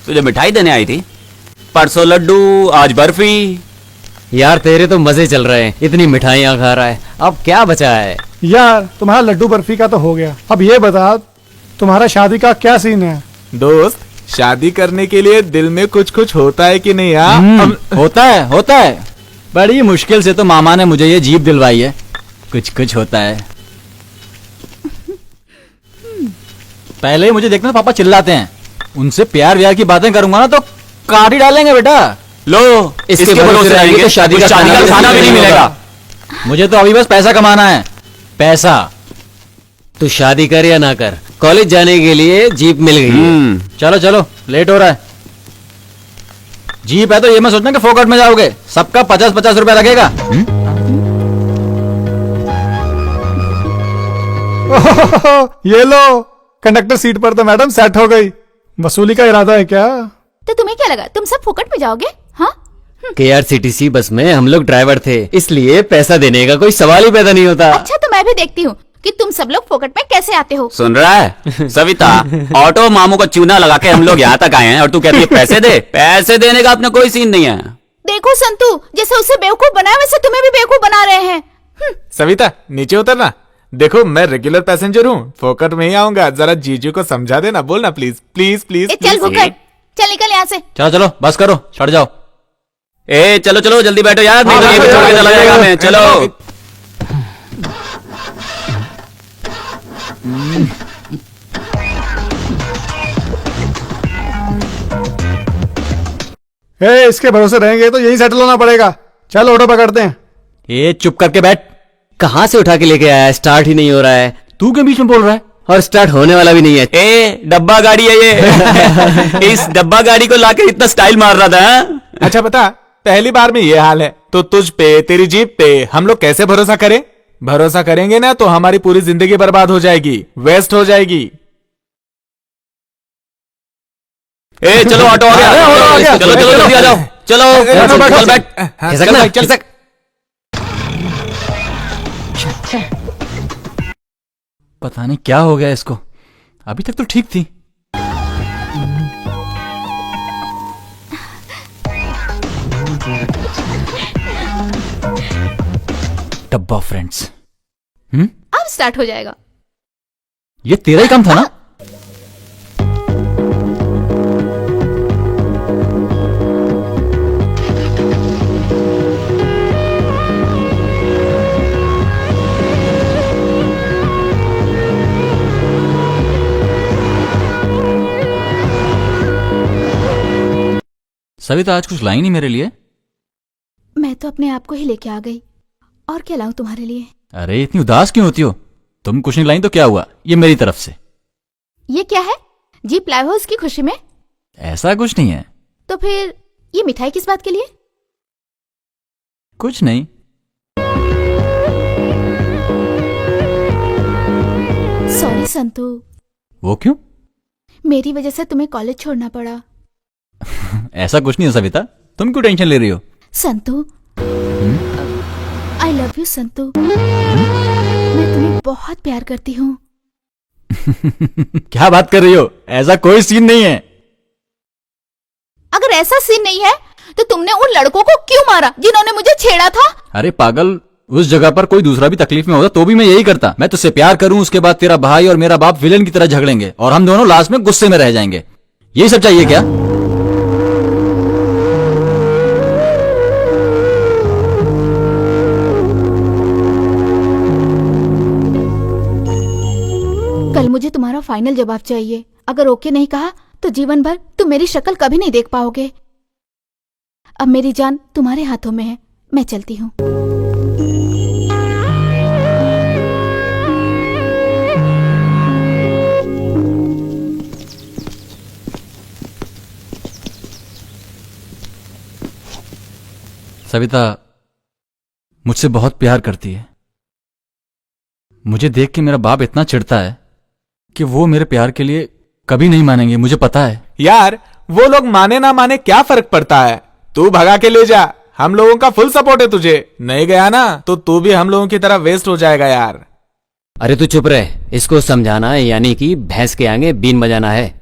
तुझे मिठाई देने आई थी? परसों लड्डू, आज बर्फी। यार तेरे तो मजे चल रहे हैं, इतनी मिठाइयाँ खा रहा है, अब क्या बचा है? यार तुम्हारा लड्डू बर्फी का तो हो गया, अब ये बता तुम्हारा शादी का क्या सीन है? दोस्त, शादी करने के लिए दिल में कुछ कुछ होता है कि नहीं? यार होता है, होता है। बड़ी मुश्किल से तो मामा ने मुझे ये जीप दिलवाई है। कुछ कुछ होता है। पहले ही मुझे देखना पापा चिल्लाते हैं, उनसे प्यार व्यार की बातें करूंगा ना तो काट ही डालेंगे बेटा। लो, इसके भरोसे रहेंगे तो शादी का खाना भी नहीं मिलेगा। मुझे तो अभी बस पैसा कमाना है, पैसा। तू शादी कर या ना कर, कॉलेज जाने के लिए जीप मिल गई है। चलो चलो, लेट हो रहा है। जीप है तो ये मैं सोचना कि फोकट में जाओगे, सबका 50-50 रुपया लगेगा। ये लो, कंडक्टर सीट पर तो मैडम सेट हो गई। वसूली का इरादा है क्या? तो तुम्हें क्या लगा तुम सब फोकट में जाओगे? हाँ, KRCTC बस में हम लोग ड्राइवर थे, इसलिए पैसा देने का कोई सवाल ही पैदा नहीं होता। अच्छा तो मैं भी देखती हूँ कि तुम सब लोग फोकट में कैसे आते हो। सुन रहा है सविता, ऑटो मामू को चूना लगा के हम लोग यहाँ तक आए हैं और तू कहती है पैसे दे। पैसे देने का अपना कोई सीन नहीं है। देखो संतू, जैसे उसे बेवकूफ बनाया वैसे तुम्हें भी बेवकूफ बना रहे हैं। सविता, नीचे उतरना। देखो मैं रेगुलर पैसेंजर हूँ, फोकट में ही आऊंगा। जरा जीजू को समझा देना, बोलना प्लीज प्लीज प्लीज। चल भुक्कड़, चल निकल यहाँ से। चलो चलो, बस करो, चढ़ जाओ। चलो चलो जल्दी बैठो यार, नहीं तो ये भी छोड़ के चला जाएगा मैं। चलो इसके भरोसे रहेंगे तो यही सेटल होना पड़ेगा। चल ऑटो पकड़ते हैं। ये चुप करके बैठ। कहाँ से उठा के लेके आया है? स्टार्ट ही नहीं हो रहा है। तू के बीच में बोल रहा है? और स्टार्ट होने वाला भी नहीं है। डब्बा गाड़ी है ये। इस डब्बा गाड़ी को लाके इतना स्टाइल मार रहा था। अच्छा बता, पहली बार में ये हाल है, तो तुझ पे, तेरी जीप पे हम लोग कैसे भरोसा करें? भरोसा करेंगे ना तो हमारी पूरी जिंदगी बर्बाद हो जाएगी, वेस्ट हो जाएगी। ए चलो ऑटो आ गया, चलो चलो जल्दी आ जाओ, चलो चल बैठ, चल भाई, चल सक। पता नहीं क्या हो गया इसको, अभी तक तो ठीक थी। डब्बा फ्रेंड्स। अब स्टार्ट हो जाएगा। ये तेरा ही काम था ना? सविता आज कुछ लाई नहीं मेरे लिए? मैं तो अपने आप को ही लेके आ गई, और क्या लाऊं तुम्हारे लिए? अरे इतनी उदास क्यों होती हो? तुम कुछ नहीं लाई तो क्या हुआ, ये मेरी तरफ से। ये क्या है? जीप लाए हो उसकी खुशी में? ऐसा कुछ नहीं है। तो फिर ये मिठाई किस बात के लिए? कुछ नहीं। सॉरी संतू। वो क्यों? मेरी वजह से तुम्हें कॉलेज छोड़ना पड़ा। ऐसा कुछ नहीं है सविता, तुम क्यों टेंशन ले रही हो? Santu, I love you Santu. मैं तुम्हें बहुत प्यार करती हूँ। क्या बात कर रही हो? ऐसा कोई सीन नहीं है। अगर ऐसा सीन नहीं है तो तुमने उन लड़कों को क्यों मारा जिन्होंने मुझे छेड़ा था? अरे पागल, उस जगह पर कोई दूसरा भी तकलीफ में होता तो भी मैं यही करता। मैं तुझसे प्यार करूं, उसके बाद तेरा भाई और मेरा बाप विलेन की तरह झगड़ेंगे और हम दोनों लास्ट में गुस्से में रह जाएंगे। यही सब चाहिए क्या? कल मुझे तुम्हारा फाइनल जवाब चाहिए। अगर ओके नहीं कहा तो जीवन भर तुम मेरी शक्ल कभी नहीं देख पाओगे। अब मेरी जान तुम्हारे हाथों में है, मैं चलती हूँ। सविता मुझसे बहुत प्यार करती है। मुझे देख के मेरा बाप इतना चिढ़ता है कि वो मेरे प्यार के लिए कभी नहीं मानेंगे, मुझे पता है। यार वो लोग माने ना माने क्या फर्क पड़ता है? तू भगा के ले जा, हम लोगों का फुल सपोर्ट है तुझे। नहीं गया ना तो तू भी हम लोगों की तरह वेस्ट हो जाएगा यार। अरे तू चुप रहे, इसको समझाना है यानी कि भैंस के आगे बीन बजाना है।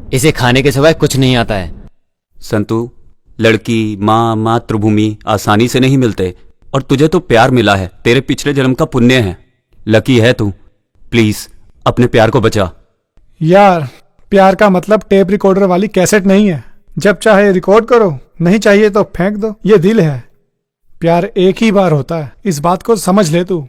इसे खाने के सिवाय कुछ नहीं आता है। संतु, लड़की, माँ, मातृभूमि आसानी से नहीं मिलते, और तुझे तो प्यार मिला है, तेरे पिछले जन्म का पुण्य है। लकी है तू। प्लीज अपने प्यार को बचा। यार प्यार का मतलब टेप रिकॉर्डर वाली कैसेट नहीं है, जब चाहे रिकॉर्ड करो, नहीं चाहिए तो फेंक दो। ये दिल है, प्यार एक ही बार होता है, इस बात को समझ ले तू।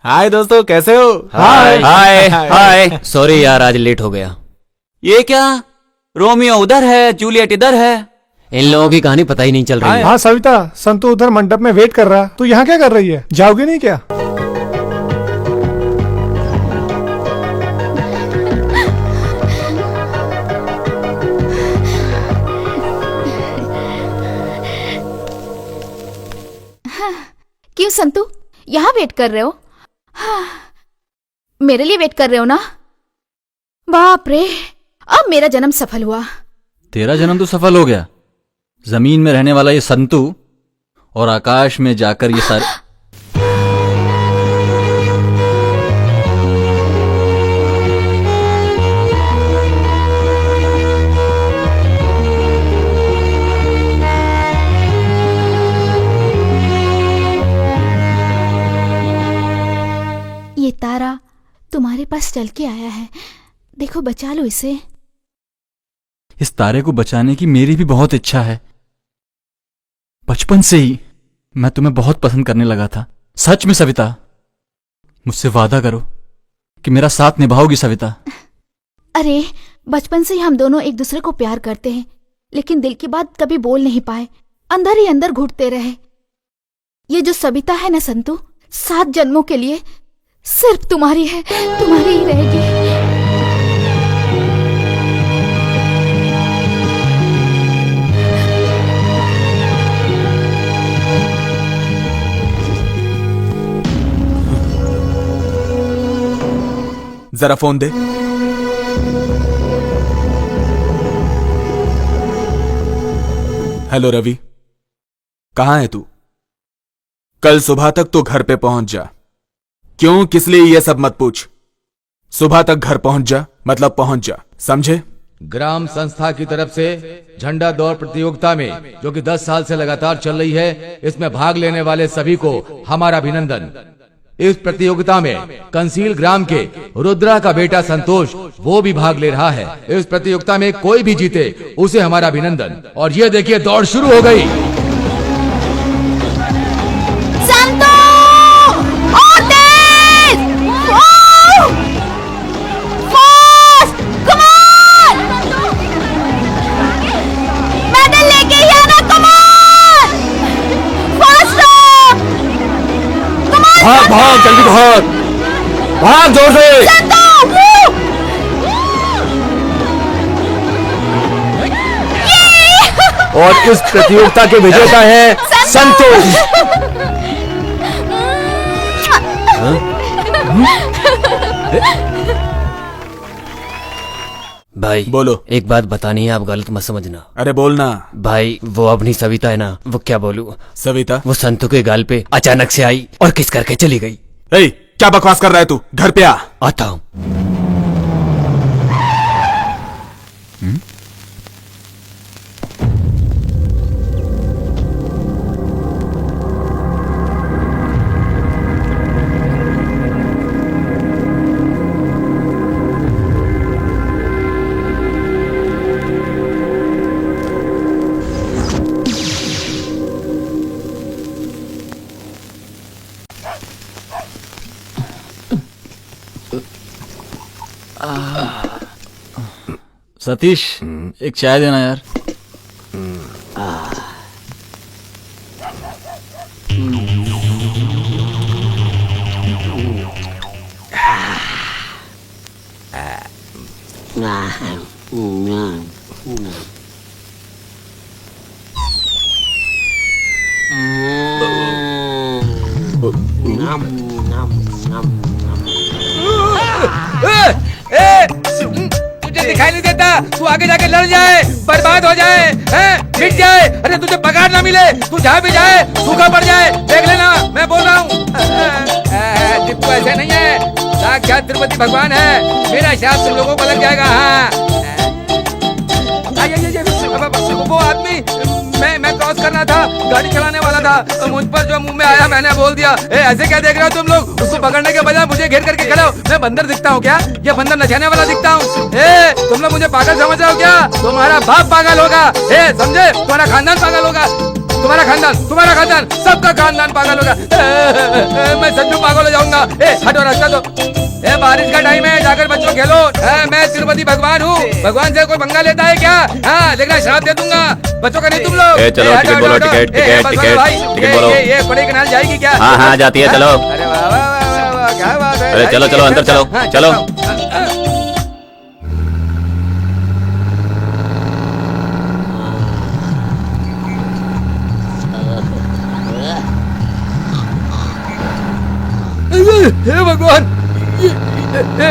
हाय दोस्तों, कैसे हो? हाय हाय हाय। सॉरी यार, आज लेट हो गया। ये क्या, रोमियो उधर है, जूलियट इधर है। इन लोगों की कहानी पता ही नहीं चल रही है। हाँ सविता, संतु उधर मंडप में वेट कर रहा। तू यहाँ क्या कर रही है? जाओगे नहीं क्या? क्यों संतु, यहाँ वेट कर रहे हो? हाँ, मेरे लिए वेट कर रहे हो ना? बाप रे, अब मेरा जन्म सफल हुआ। तेरा जन्म तो सफल हो गया। जमीन में रहने वाला ये संतु और आकाश में जाकर ये सारे ये तारा तुम्हारे पास चल के आया है, देखो बचा लो इसे। इस तारे को बचाने की मेरी भी बहुत इच्छा है। बचपन से ही मैं तुम्हें बहुत पसंद करने लगा था। सच में सविता, मुझसे वादा करो कि मेरा साथ निभाओगी सविता। अरे बचपन से ही हम दोनों एक दूसरे को प्यार करते हैं, लेकिन दिल की बात कभी बोल नहीं पाए, अंदर ही अंदर घुटते रहे। ये जो सविता है ना संतू, 7 जन्मों के लिए सिर्फ तुम्हारी है, तुम्हारी ही रहेगी। जरा फोन दे। हेलो रवि, कहाँ है तू? कल सुबह तक तो घर पे पहुंच जा। क्यों, किस लिए, ये सब मत पूछ। सुबह तक घर पहुंच जा, मतलब पहुंच जा, समझे? ग्राम संस्था की तरफ से झंडा दौड़ प्रतियोगिता में, जो कि 10 साल से लगातार चल रही है, इसमें भाग लेने वाले सभी को हमारा अभिनंदन। इस प्रतियोगिता में कंसील ग्राम के रुद्रा का बेटा संतोष, वो भी भाग ले रहा है। इस प्रतियोगिता में कोई भी जीते उसे हमारा अभिनंदन। और ये देखिए, दौड़ शुरू हो गई। भाग भाग, जल्दी भाग, भाग जोर से। और इस प्रतियोगिता के विजेता है संतोष। भाई बोलो। एक बात बतानी है, आप गलत मत समझना। अरे बोलना। भाई वो अपनी सविता है ना, वो क्या बोलूं, सविता वो संतू के गाल पे अचानक से आई और किस करके चली गई। ए, क्या बकवास कर रहा है तू? घर पे आ। आता हूं। सतीश, एक चाय देना यार। तुझे दिखाई नहीं देता? तू आगे जाके लड़ जाए, बर्बाद हो जाए, हैं? मिट जाए। अरे तुझे पगार ना मिले, तू जहाँ भी जाए सूखा पड़ जाए। देख लेना, मैं बोल रहा हूँ। टिप्पू ऐसे नहीं है, साक्षात तिरुपति भगवान है। मेरा शाप तुम लोगों को लग जाएगा। हाँ, वो आदमी, मैं क्रॉस करना था, गाड़ी चलाने वाला था, मुझ पर जो मुंह में आया मैंने बोल दिया। ऐसे क्या देख रहे हो तुम लोग? उसको पकड़ने के बजाय मुझे घेर करके खड़े हो। मैं बंदर दिखता हूँ क्या? ये बंदर नचाने वाला दिखता हूँ? तुम लोग मुझे पागल समझ रहे हो क्या? तुम्हारा बाप पागल होगा, समझे? तुम्हारा खानदान पागल होगा, तुम्हारा खानदान, सबका खानदान पागल होगा। मैं सच में पागल हो जाऊंगा। हटो, रास्ता दो। बारिश का टाइम है, जाकर बच्चों खेलो। मैं तिरुपति भगवान हूँ, भगवान से कोई पंगा लेता है क्या? हाँ, लेकिन श्राप दे दूंगा बच्चों का, नहीं तुम लोग। चलो टिकट बोलो, टिकट बोलो। ये बड़े कनाल जाएगी क्या? हाँ जाती है, चलो। अरे वाह वाह वाह, क्या बात है। अरे चलो अंदर चलो, चलो। हे भगवान,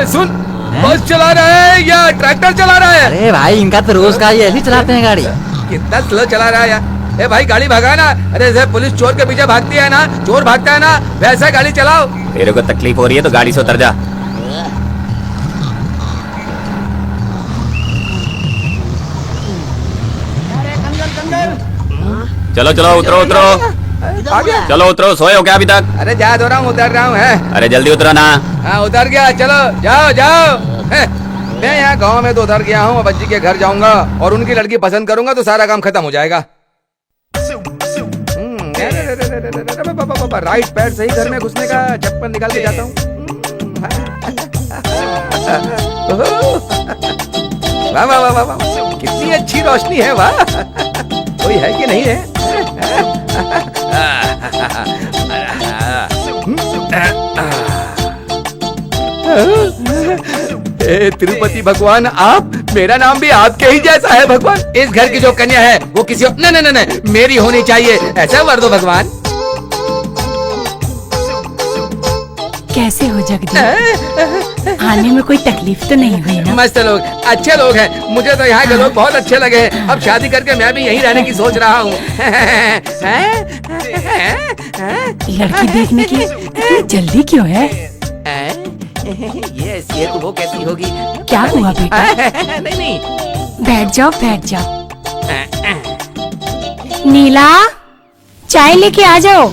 सुन, बस चला रहा है या ट्रैक्टर चला रहा है? अरे भाई, इनका तो रोज का ये ऐसे चलाते हैं गाड़ी। कितना स्लो चला रहा है यार। भाई गाड़ी भगा ना। अरे जैसे पुलिस चोर के पीछे भागती है ना, चोर भागता है ना, वैसे गाड़ी चलाओ। तेरे को तकलीफ हो रही है तो गाड़ी से उतर जा। चलो उतरो। चलो उतरो, सोए हो क्या अभी तक? अरे जा दो रहा हूँ, उतर रहा हूँ। है, अरे जल्दी उतरो ना। हाँ उतर गया, चलो जाओ। मैं यहाँ गांव में तो उतर गया हूँ, बच्ची के घर जाऊंगा और उनकी लड़की पसंद करूंगा तो सारा काम खत्म हो जाएगा। राइट पैर से ही घर में घुसने का चप्पल निकाल के जाता हूँ। वाह वाह वाह वाह वाह, कितनी अच्छी रोशनी है, वाह। कोई है कि नहीं है? ए तिरुपति भगवान, आप, मेरा नाम भी आपके ही जैसा है भगवान। इस घर की जो कन्या है वो किसी नहीं, मेरी होनी चाहिए, ऐसा वर दो भगवान। कैसे हो जगदीश? आने में कोई तकलीफ तो नहीं हुई ना? मस्त लोग, अच्छे लोग हैं, मुझे तो यहाँ के लोग बहुत अच्छे लगे हैं। अब शादी करके मैं भी यहीं रहने की सोच रहा हूँ। लड़की देखने की इतनी जल्दी क्यों है? ये तो वो कैसी होगी? क्या हुआ बेटा? नहीं, बैठ जाओ बैठ जाओ। नीला, चाय लेके आ जाओ।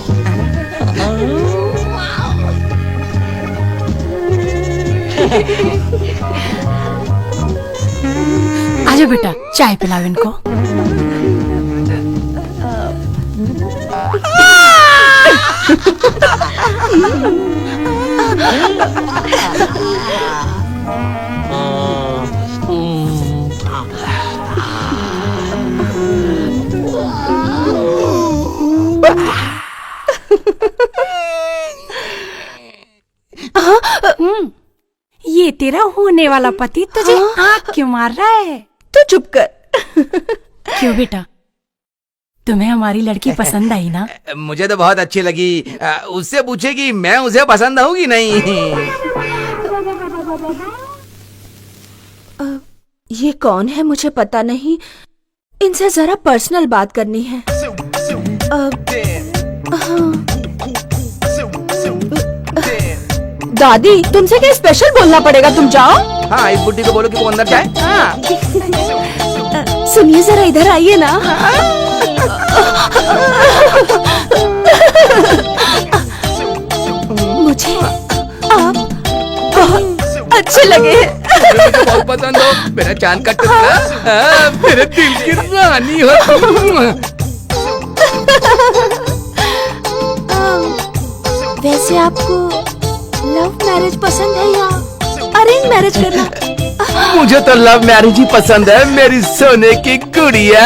आजा बेटा, चाय पिलाओ इनको। ये तेरा होने वाला पति तुझे आँख क्यों मार रहा है? तू चुप कर। क्यों बेटा, तुम्हें हमारी लड़की पसंद आई ना? मुझे तो बहुत अच्छी लगी। उससे पूछे कि मैं उसे पसंद आऊंगी नहीं। ये कौन है मुझे पता नहीं, इनसे जरा पर्सनल बात करनी है। दादी, तुमसे क्या स्पेशल बोलना पड़ेगा? तुम जाओ। हाँ, इस बुड्ढी को बोलो कि वो अंदर जाए। हाँ। सुनिए, जरा इधर आइए ना। मुझे आप बहुत अच्छे लगे हैं। मुझे बहुत पसंद हो, मेरा चांद का टुकड़ा, मेरे दिल की रानी हो तुम। वैसे आपको लव मैरिज पसंद है या अरेंज मैरिज करना? मुझे तो लव मैरिज ही पसंद है, मेरी सोने की गुड़िया।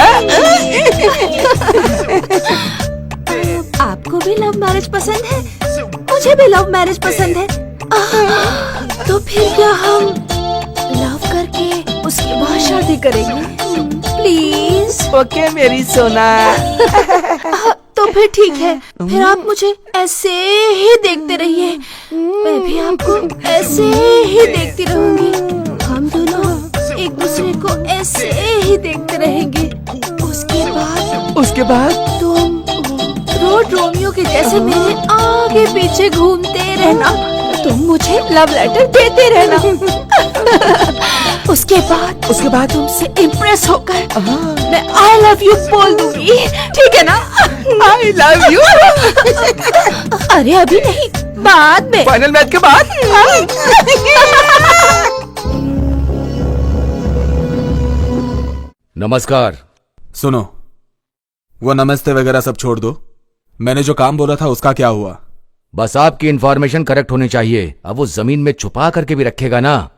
आपको भी लव मैरिज पसंद है? मुझे भी लव मैरिज पसंद है। तो फिर क्या हम लव करके उसके बाद शादी करेंगे? प्लीज। ओके मेरी सोना। तो फिर ठीक है, फिर आप मुझे ऐसे ही देखते रहिए, मैं भी आपको ऐसे ही देखती रहूंगी। हम दोनों एक दूसरे को ऐसे ही देखते रहेंगे। उसके बाद तुम रोड रोमियो के जैसे मेरे आगे पीछे घूमते रहना, तुम मुझे लव लेटर देते रहना। उसके बाद तुमसे इम्प्रेस होकर मैं आई लव यू बोल दूंगी, ठीक है ना? I love you. अरे अभी नहीं, बाद में, फाइनल मैच के बाद। नमस्कार। सुनो, वो नमस्ते वगैरह सब छोड़ दो। मैंने जो काम बोला था उसका क्या हुआ? बस आपकी इन्फॉर्मेशन करेक्ट होनी चाहिए। अब वो जमीन में छुपा करके भी रखेगा ना,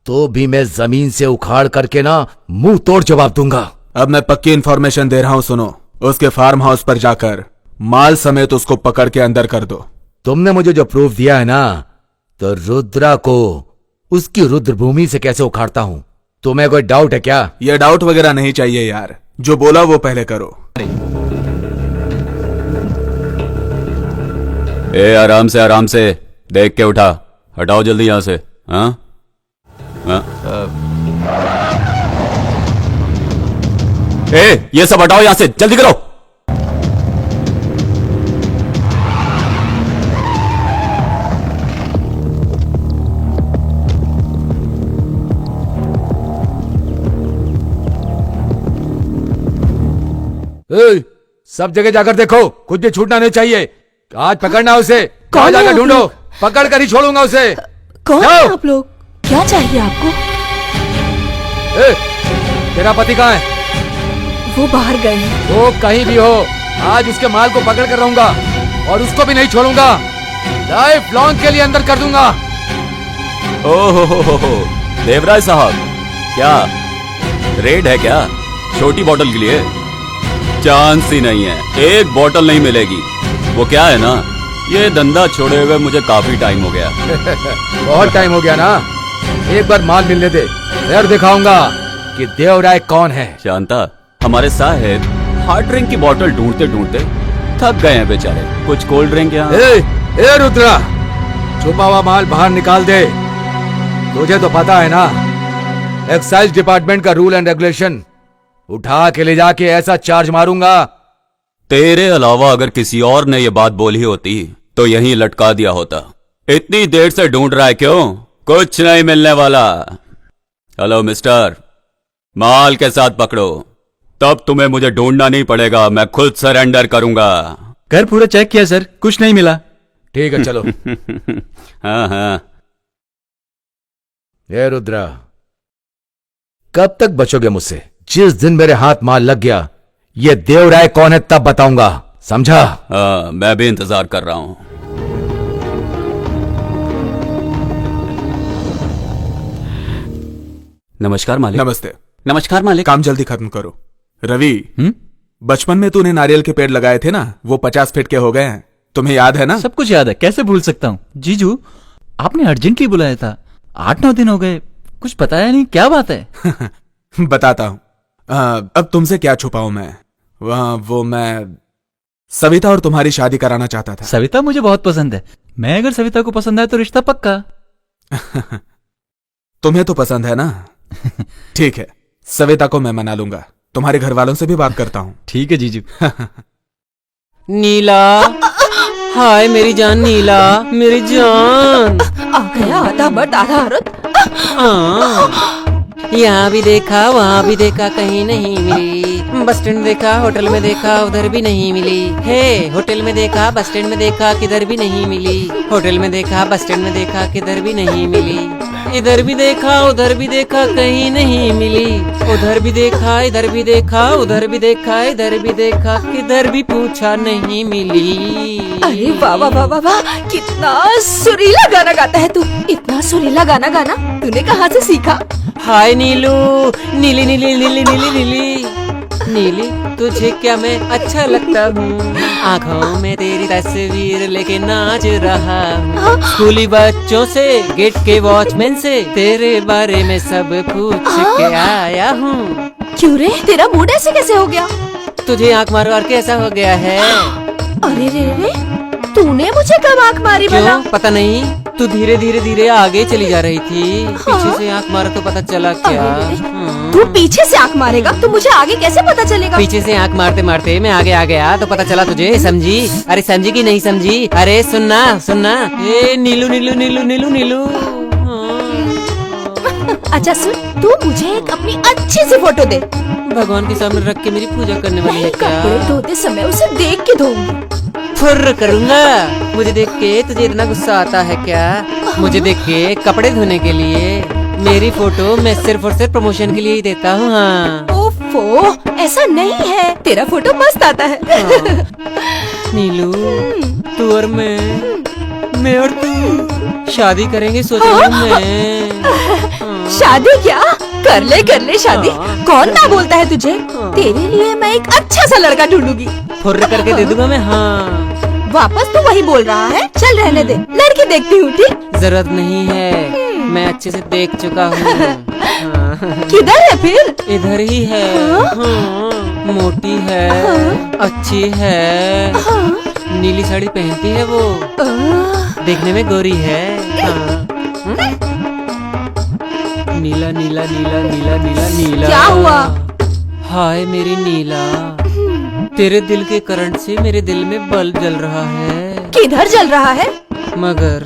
तो भी मैं जमीन से उखाड़ करके ना मुंह तोड़ जवाब दूंगा। अब मैं पक्की इन्फॉर्मेशन दे रहा हूँ, सुनो। उसके फार्म हाउस पर जाकर माल समेत उसको पकड़ के अंदर कर दो। तुमने मुझे जो प्रूफ दिया है ना, तो रुद्रा को उसकी रुद्रभूमि से कैसे उखाड़ता हूँ? तुम्हें कोई डाउट है क्या? ये डाउट वगैरह नहीं चाहिए यार, जो बोला वो पहले करो। ए आराम से देख के उठा, हटाओ जल्दी यहां से। हाँ ए, ये सब हटाओ यहां से, जल्दी करो। सब जगह जाकर देखो, कुछ भी छूटना नहीं चाहिए। आज पकड़ना उसे। कौन जाकर है आप ढूंढो, लोग? पकड़ कर ही छोड़ूंगा उसे। कौन है जाओ। आप लोग? क्या चाहिए आपको? तेरा पति कहाँ है? वो बाहर गए हैं। वो कहीं भी हो, आज उसके माल को पकड़ कर रहूंगा और उसको भी नहीं छोड़ूंगा। लाइफ लॉन्ग के लिए अंदर कर दूंगा। ओहो देवराज साहब, क्या रेड है क्या छोटी बोतल के लिए? चांस ही नहीं है, एक बोतल नहीं मिलेगी। वो क्या है ना, ये धंधा छोड़े हुए मुझे काफी टाइम हो गया। बहुत टाइम हो गया ना, एक बार माल मिलने दे, फिर दिखाऊंगा कि देवराय कौन है। शांता, हमारे साहेब हार्ड ड्रिंक की बोतल ढूंढते ढूंढते थक गए हैं बेचारे। कुछ कोल्ड ड्रिंक यहाँ? ए रुद्रा, छुपा हुआ माल बाहर निकाल दे। तुझे तो पता है ना, एक्साइज डिपार्टमेंट का रूल एंड रेगुलेशन। उठा के ले जाके ऐसा चार्ज मारूंगा। तेरे अलावा अगर किसी और ने ये बात बोली होती तो यहीं लटका दिया होता। इतनी देर से ढूंढ रहा है क्यों? कुछ नहीं मिलने वाला। हेलो मिस्टर, माल के साथ पकड़ो, तब तुम्हें मुझे ढूंढना नहीं पड़ेगा, मैं खुद सरेंडर करूंगा। घर पूरा चेक किया सर, कुछ नहीं मिला। ठीक है चलो। हाँ हाँ। ये रुद्रा, कब तक बचोगे मुझसे? जिस दिन मेरे हाथ माल लग गया, ये देवराय कौन है तब बताऊंगा, समझा? हाँ, मैं भी इंतजार कर रहा हूं। नमस्कार मालिक। नमस्ते। नमस्कार मालिक। काम जल्दी खत्म करो। रवि, बचपन में तूने नारियल के पेड़ लगाए थे ना, वो 50 फीट के हो गए हैं, तुम्हें याद है ना? सब कुछ याद है, कैसे भूल सकता हूँ। जीजू, आपने अर्जेंटली बुलाया था, 8-9 दिन हो गए, कुछ बताया नहीं, क्या बात है? बताता हूँ। अब तुमसे क्या छुपाऊं मैं? वो मैं सविता और तुम्हारी शादी कराना चाहता था। सविता मुझे बहुत पसंद है। मैं अगर सविता को पसंद आए तो रिश्ता पक्का। तुम्हें तो पसंद है ना? ठीक है, सविता को मैं मना लूंगा। तुम्हारे घर वालों से भी बात करता हूँ। ठीक है जीजू। नीला, हाय मेरी जान नीला, मेरी जान। आ गया आधा मर्द आधा औरत। यहाँ भी देखा वहाँ भी देखा, कहीं नहीं मिली। बस स्टैंड देखा, होटल में देखा, उधर भी नहीं मिली। हे, होटल में देखा, बस स्टैंड में देखा, किधर भी नहीं मिली। होटल में देखा, बस स्टैंड में देखा, किधर भी नहीं मिली। इधर भी देखा, उधर भी देखा, कहीं नहीं मिली। उधर भी देखा, इधर भी देखा, उधर भी देखा, इधर भी देखा, किधर भी पूछा नहीं मिली। अरे वाह वाह वाह वाह वाह, कितना सुरीला गाना गाता है तू। इतना सुरीला गाना गाना तूने कहाँ से सीखा? हाय नीलू, नीली नीली नीली नीली नीली नीली, तुझे क्या मैं अच्छा लगता हूँ? आँखों में तेरी तस्वीर लेके नाच रहा हूँ। स्कूली बच्चों से, गेट के वॉचमैन से तेरे बारे में सब पूछ के आया हूँ। क्यों रे, तेरा मूड ऐसे कैसे हो गया? तुझे आँख मार मार के ऐसा हो गया है। अरे रे रे, तूने मुझे कब आँख मारी भला? क्यों पता नहीं, तू धीरे धीरे धीरे आगे चली जा रही थी। पीछे से आँख मारा तो पता चला क्या? तू पीछे से आँख मारेगा तो मुझे आगे कैसे पता चलेगा? पीछे से आँख मारते मारते मैं आगे आ गया तो पता चला तुझे, समझी? अरे समझी कि नहीं समझी? अरे सुनना सुनना, ए नीलू नीलू नीलू नीलू नीलू। अच्छा सुन, तू मुझे एक अपनी अच्छी सी फोटो दे। भगवान के सामने रख के मेरी पूजा करने वाली है क्या? कपड़े धोते समय उसे देख के धोऊंगी। फुर्र करूंगा। मुझे देख के तुझे इतना गुस्सा आता है क्या? मुझे देख के कपड़े धोने के लिए मेरी फोटो मैं सिर्फ और सिर्फ प्रमोशन के लिए ही देता हूँ। हाँ ओफो, ऐसा नहीं है, तेरा फोटो मस्त आता है। नीलू, तू और मैं और तू शादी करेंगे सोच रही हूँ मैं। शादी क्या? कर ले शादी। कौन ना बोलता है तुझे? तेरे लिए मैं एक अच्छा सा लड़का ढूंढूंगी। फुर्र करके दे दूंगा मैं। हाँ वापस तू वही बोल रहा है? चल रहने दे, लड़की देखती हूँ। ठीक, जरूरत नहीं है, मैं अच्छे से देख चुका हूँ। किधर है फिर? इधर ही है। हाँ, मोटी है, अच्छी है, नीली साड़ी पहनती है वो, देखने में गोरी है। नीला नीला नीला नीला नीला नीला। क्या हुआ? हाय मेरी नीला, तेरे दिल के करंट से मेरे दिल में बल्ब जल रहा है। किधर जल रहा है? मगर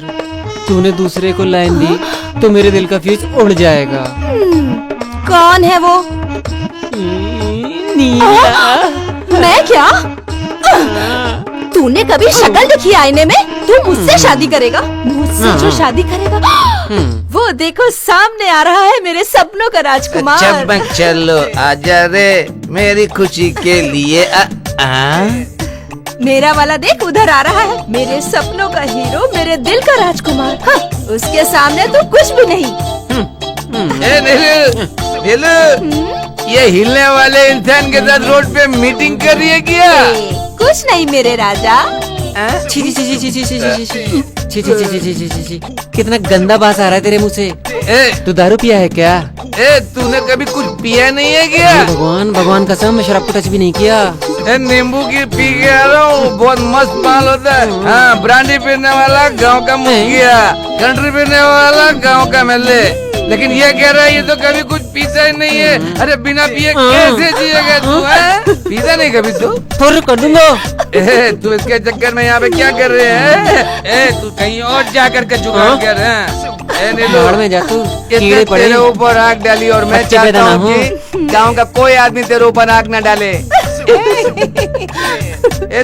तूने दूसरे को लाइन दी तो मेरे दिल का फ्यूज उड़ जाएगा। कौन है वो? नीला। मैं क्या? तूने कभी शक्ल देखी आईने में? तू मुझसे शादी करेगा? मुझसे जो शादी करेगा, वो देखो सामने आ रहा है मेरे सपनों का राजकुमार। चमक चलो आजा रे मेरी खुशी के लिए। मेरा वाला देख उधर आ रहा है, मेरे सपनों का हीरो, मेरे दिल का राजकुमार। हाँ, उसके सामने तो कुछ भी नहीं। नीलू, ये हिलने वाले इंसान के साथ रोड पे मीटिंग कर रही है क्या? कुछ नहीं मेरे राजा। छी छी छी छी छी छी छी छी छी छी छी छी छी छी छी कितना गंदा बास आ रहा है तेरे मुंह से। तू दारू पिया है क्या? तूने कभी कुछ पिया नहीं है क्या? भगवान भगवान कसम मैं शराब को टच भी नहीं किया। नींबू की पी के आ रहा हूँ, बहुत मस्त माल होता है। हाँ, ब्रांडी पीने वाला गांव का मुखिया, कंट्री पीने वाला गांव का एमएलए, लेकिन ये कह रहा है ये तो कभी कुछ पीता ही नहीं है। अरे बिना पिए कैसे जिएगा तू? है पीता नहीं कभी तू? थोड़ा कर दूंगा। तू इसके चक्कर में यहाँ पे क्या कर रहे हैं? तू कहीं और जा करके जुगाड़ कर। बाहर में जा तू, कीड़े पड़े। तेरे ऊपर आग डाली और मैं चाहता हूँ कि गाँव का कोई आदमी तेरे ऊपर आग न डाले।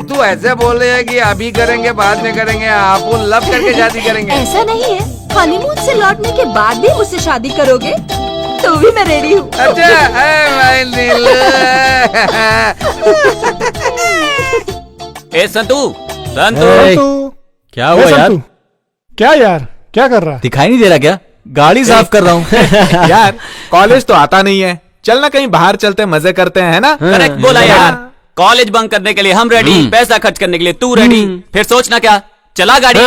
तू ऐसे बोल रही है कि अभी करेंगे बाद में करेंगे, आप लव करके शादी करेंगे? ऐसा नहीं है, हनीमून से लौटने के बाद भी मुझसे शादी करोगे तो भी मैं रेडी हूँ। अच्छा संतू क्या हुआ यार? क्या यार, क्या कर रहा? दिखाई नहीं दे रहा क्या? गाड़ी साफ कर रहा हूँ। यार कॉलेज तो आता नहीं है, चलना कहीं बाहर चलते मजे करते हैं ना? करेक्ट बोला यार। कॉलेज बंक करने के लिए हम रेडी, पैसा खर्च करने के लिए तू रेडी, फिर सोचना क्या? चला गाड़ी।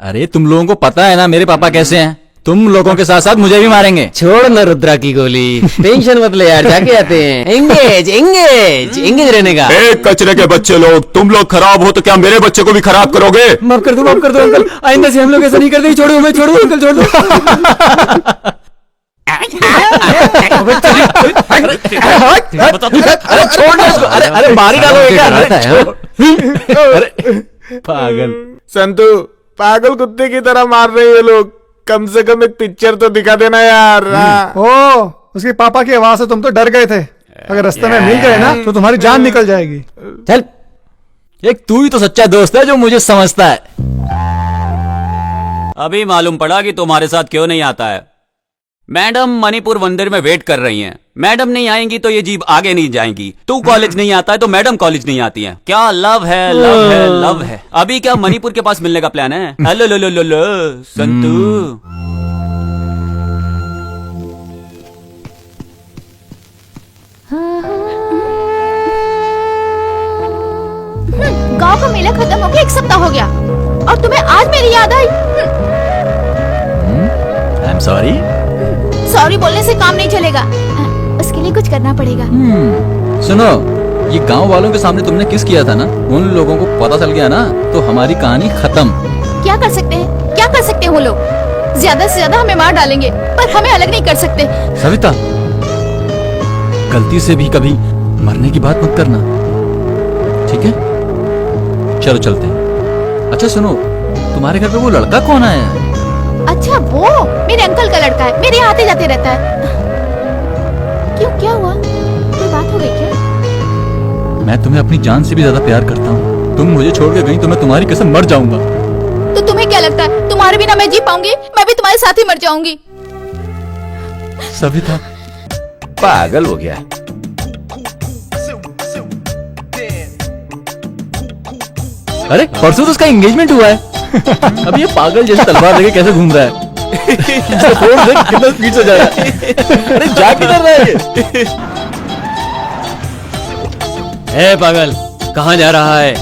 अरे तुम लोगों को पता है ना मेरे पापा कैसे हैं? तुम लोगों के साथ साथ मुझे भी मारेंगे। छोड़ ना रुद्रा की गोली, टेंशन मत ले यार, जाके आते हैं। एंगेज एंगेज एंगेज रहने का। कचरे के बच्चे लोग, तुम लोग खराब हो तो क्या मेरे बच्चे को भी खराब करोगे? माफ कर दो अंकल, आइंदा से हम लोग ऐसा नहीं करते। छोड़ो हमें, छोड़ो अंकल, छोड़ दो। अरे छोड़ दो उसको। अरे मार ही डालो क्या? अरे पागल संतू, पागल कुत्ते की तरह मार रहे हैं लोग। कम से कम एक पिक्चर तो दिखा देना यार। ओ, उसके पापा की आवाज से तुम तो डर गए थे। अगर रास्ते में मिल गए ना तो तुम्हारी जान निकल जाएगी। चल, एक तू ही तो सच्चा दोस्त है जो मुझे समझता है। अभी मालूम पड़ा कि तुम्हारे साथ क्यों नहीं आता है। मैडम मणिपुर मंदिर में वेट कर रही हैं। मैडम नहीं आएंगी तो ये जीप आगे नहीं जाएंगी। तू कॉलेज नहीं आता है तो मैडम कॉलेज नहीं आती हैं। क्या लव है, लव है, लव है। अभी क्या मणिपुर के पास मिलने का प्लान है? हेलो लो लो लो लो संतू। गांव का मेला खत्म हो गया, 1 सप्ताह हो गया और तुम्हें आज मेरी याद आई। I am sorry. सॉरी बोलने से काम नहीं चलेगा, उसके लिए कुछ करना पड़ेगा। सुनो, ये गांव वालों के सामने तुमने किस किया था ना, उन लोगों को पता चल गया ना तो हमारी कहानी खत्म। क्या कर सकते हैं, क्या कर सकते हैं वो लोग? ज्यादा से ज्यादा हमें मार डालेंगे पर हमें अलग नहीं कर सकते। सविता, गलती से भी कभी मरने की बात मत करना, ठीक है? चलो चलते हैं। अच्छा सुनो, तुम्हारे घर पे वो लड़का कौन आया? अच्छा वो मेरे अंकल का लड़का है, मेरे यहाँ आते जाते रहता है। क्यों, क्या हुआ? कोई बात हो गई क्या? मैं तुम्हें अपनी जान से भी ज्यादा प्यार करता हूँ। तुम मुझे छोड़ के गई तो मैं तुम्हारी कसम मर जाऊंगा। तो तुम्हें क्या लगता है तुम्हारे बिना मैं जी पाऊंगी? मैं भी तुम्हारे साथ ही मर जाऊंगी। सविता पागल हो गया। अरे परसों तो उसका एंगेजमेंट हुआ है। अब ये पागल जैसे तलवार लेके कैसे घूम रहा है? कितना स्पीड से जा रहा है। अरे जा किधर रहा है ये? पागल कहाँ जा रहा है?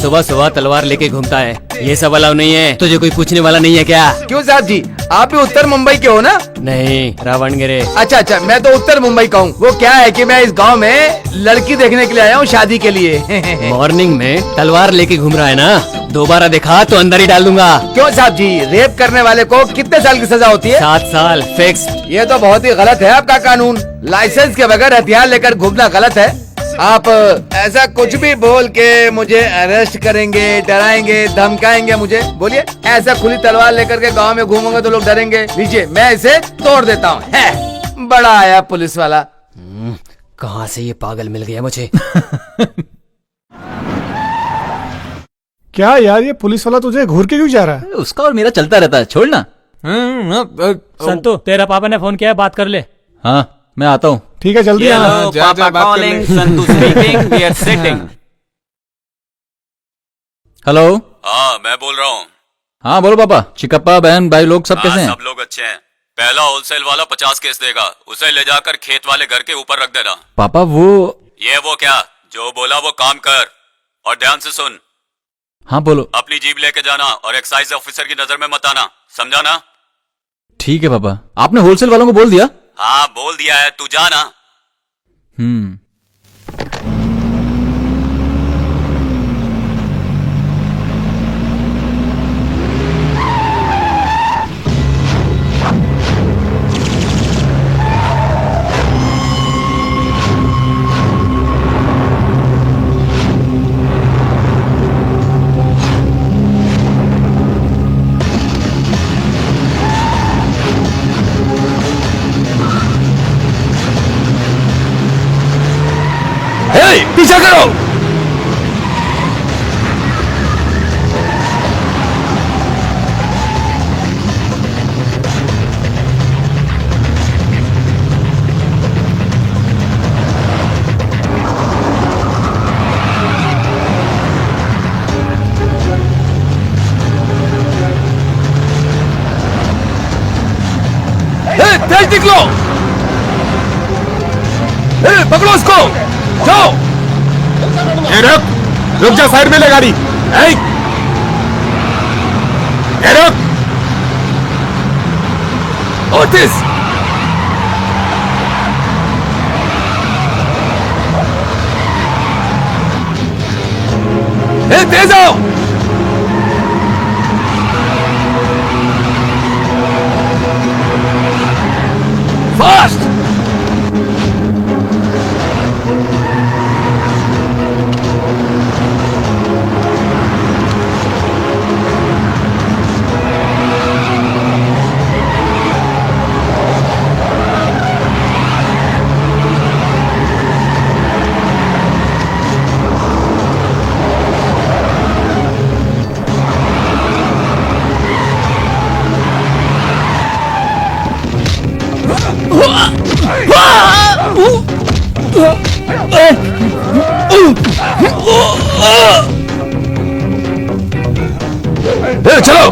सुबह सुबह तलवार लेके घूमता है, ये सब अलाउ नहीं है। तुझे कोई पूछने वाला नहीं है क्या? क्यों साहब जी, आप भी उत्तर मुंबई के हो ना? नहीं, रावणगिरे। अच्छा, मैं तो उत्तर मुंबई का हूँ। वो क्या है कि मैं इस गांव में लड़की देखने के लिए आया हूँ शादी के लिए। मॉर्निंग में तलवार लेके घूम रहा है ना, दोबारा देखा तो अंदर ही डाल दूंगा। क्यों साहब जी, रेप करने वाले को कितने साल की सजा होती है? 7 साल फिक्स। ये तो बहुत ही गलत है आपका कानून। लाइसेंस के बगैर हथियार लेकर घूमना गलत है। आप ऐसा कुछ भी बोल के मुझे अरेस्ट करेंगे, डराएंगे, धमकाएंगे मुझे? बोलिए, ऐसा खुली तलवार लेकर के गांव में घूमूंगा तो लोग डरेंगे? लीजिए, मैं इसे तोड़ देता हूँ। बड़ा आया पुलिस वाला। कहाँ से ये पागल मिल गया मुझे? क्या यार, ये पुलिस वाला तुझे घूर के क्यों जा रहा है? उसका और मेरा चलता रहता है, छोड़ना। संतू, तेरा पापा ने फोन किया है, बात कर ले। हाँ मैं आता हूँ। ठीक है, जल्दी आना। पापा calling, Santu speaking, we are sitting. Hello. हाँ मैं बोल रहा हूँ। हाँ बोलो पापा। चिकप्पा, बहन, भाई लोग सब कैसे हैं? सब लोग अच्छे हैं। पहला होलसेल वाला 50 केस देगा, उसे ले जाकर खेत वाले घर के ऊपर रख देना। पापा वो ये वो क्या, जो बोला वो काम कर और ध्यान से सुन। हाँ बोलो। अपनी जीप लेके जाना और एक्साइज ऑफिसर की नजर में मत आना, समझा ना? ठीक है पापा। आपने होलसेल वालों को बोल दिया? हाँ बोल दिया है, तू जा ना। पीछा करो। तेज निकलो। पकड़ो उसको, जाओ। रुक जा, साइड में ले गाड़ी। रुक। ओटिस, तेज आओ। फास्ट। चलो।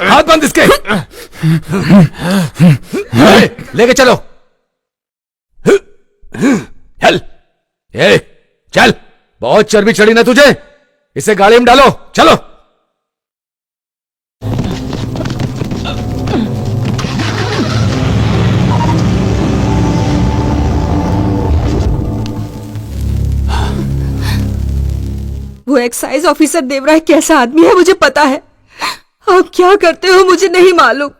हाथ बंद इसके। लेके चलो। चल, चल, बहुत चर्बी चढ़ी ना तुझे, इसे गाड़ी में डालो। चलो। वो एक्साइज ऑफिसर देवराय कैसा आदमी है मुझे पता है। आप क्या करते हो मुझे नहीं मालूम।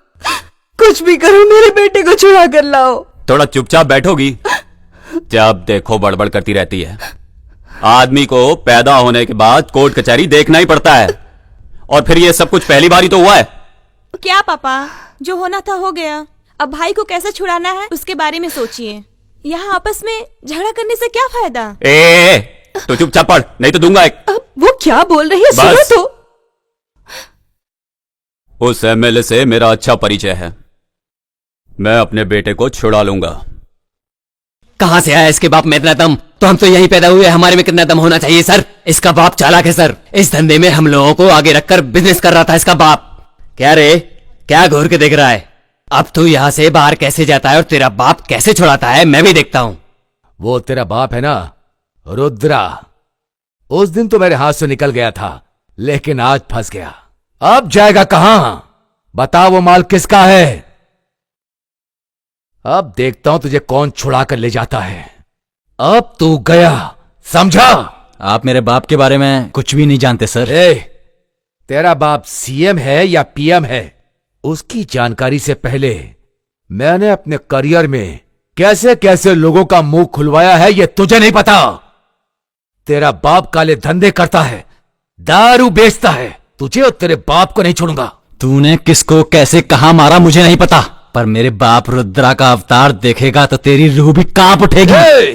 कुछ भी करो, मेरे बेटे को छुड़ा कर लाओ। थोड़ा चुपचाप बैठोगी? जब देखो बड़बड़ करती रहती है। आदमी को पैदा होने के बाद कोर्ट कचहरी देखना ही पड़ता है, और फिर ये सब कुछ पहली बार ही तो हुआ है। क्या पापा, जो होना था हो गया। अब भाई को कैसे छुड़ाना है उसके बारे में सोचिए। यहाँ आपस में झगड़ा करने से क्या फायदा। तो चुपचाप पढ़, नहीं तो दूंगा एक। अब वो क्या बोल रही है सुनो बस। तो। उस एमएलए से मेरा अच्छा परिचय है, मैं अपने बेटे को छुड़ा लूंगा। कहां से आया इसके बाप में इतना दम? तो हम तो यहीं पैदा हुए, हमारे में कितना दम होना चाहिए सर? इसका बाप चालाक है सर, इस धंधे में हम लोगों को आगे रखकर बिजनेस कर रहा था इसका बाप। क्या रे, क्या घूर के देख रहा है? अब तू यहाँ से बाहर कैसे जाता है और तेरा बाप कैसे छुड़ाता है मैं भी देखता हूँ। वो तेरा बाप है ना रुद्रा, उस दिन तो मेरे हाथ से निकल गया था, लेकिन आज फंस गया। अब जाएगा कहां? बता वो माल किसका है? अब देखता हूं तुझे कौन छुड़ा कर ले जाता है। अब तू गया, समझा? आप मेरे बाप के बारे में कुछ भी नहीं जानते सर। तेरा बाप सीएम है या पीएम है, उसकी जानकारी से पहले मैंने अपने करियर में कैसे कैसे लोगों का मुंह खुलवाया है ये तुझे नहीं पता। तेरा बाप काले धंधे करता है, दारू बेचता है, तुझे और तेरे बाप को नहीं छोड़ूंगा। तूने किसको कैसे कहां मारा मुझे नहीं पता, पर मेरे बाप रुद्रा का अवतार देखेगा तो तेरी रूह भी कांप उठेगी।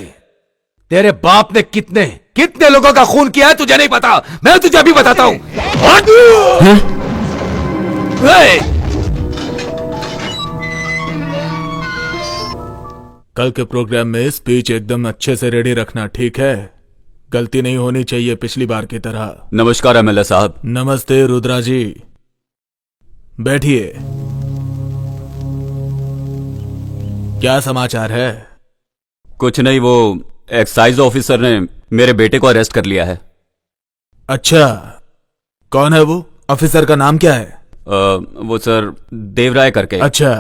तेरे बाप ने कितने कितने लोगों का खून किया है तुझे नहीं पता, मैं तुझे अभी बताता हूं। कल के प्रोग्राम में स्पीच एकदम अच्छे से रेडी रखना, ठीक है? गलती नहीं होनी चाहिए पिछली बार की तरह। नमस्कार एमएलए साहब। नमस्ते रुद्रा जी, बैठिए। क्या समाचार है? कुछ नहीं, वो एक्साइज ऑफिसर ने मेरे बेटे को अरेस्ट कर लिया है। अच्छा, कौन है वो? ऑफिसर का नाम क्या है? वो सर देवराय करके। अच्छा,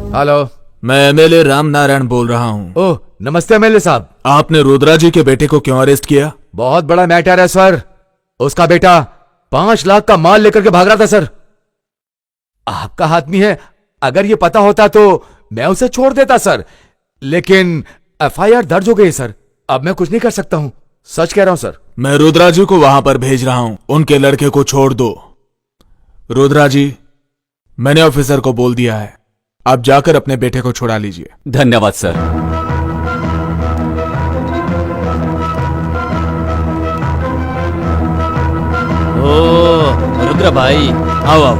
हेलो, मैं एमएलए राम नारायण बोल रहा हूँ। ओह नमस्ते एमएलए साहब। आपने रुद्रा जी के बेटे को क्यों अरेस्ट किया? बहुत बड़ा मैटर है सर। उसका बेटा 5 लाख का माल लेकर के भाग रहा था सर। आपका आदमी है, अगर ये पता होता तो मैं उसे छोड़ देता सर, लेकिन एफआईआर दर्ज हो गई सर, अब मैं कुछ नहीं कर सकता हूं, सच कह रहा हूं सर। मैं रुद्रा जी को वहां पर भेज रहा हूं, उनके लड़के को छोड़ दो। रुद्रा जी, मैंने ऑफिसर को बोल दिया है, आप जाकर अपने बेटे को छुड़ा लीजिए। धन्यवाद सर। ओ रुद्रा भाई, आओ आओ,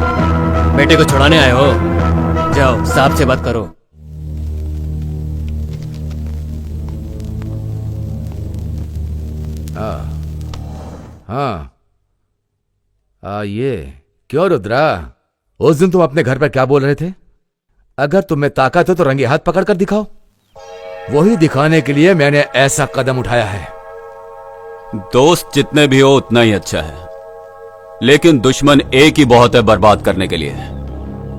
बेटे को छुड़ाने आए हो? जाओ साहब से बात करो। हाँ ये क्यों रुद्रा, उस दिन तुम अपने घर पर क्या बोल रहे थे? अगर तुम्हें ताकत हो तो रंगे हाथ पकड़ कर दिखाओ। वही दिखाने के लिए मैंने ऐसा कदम उठाया है। दोस्त जितने भी हो उतना ही अच्छा है, लेकिन दुश्मन एक ही बहुत है बर्बाद करने के लिए।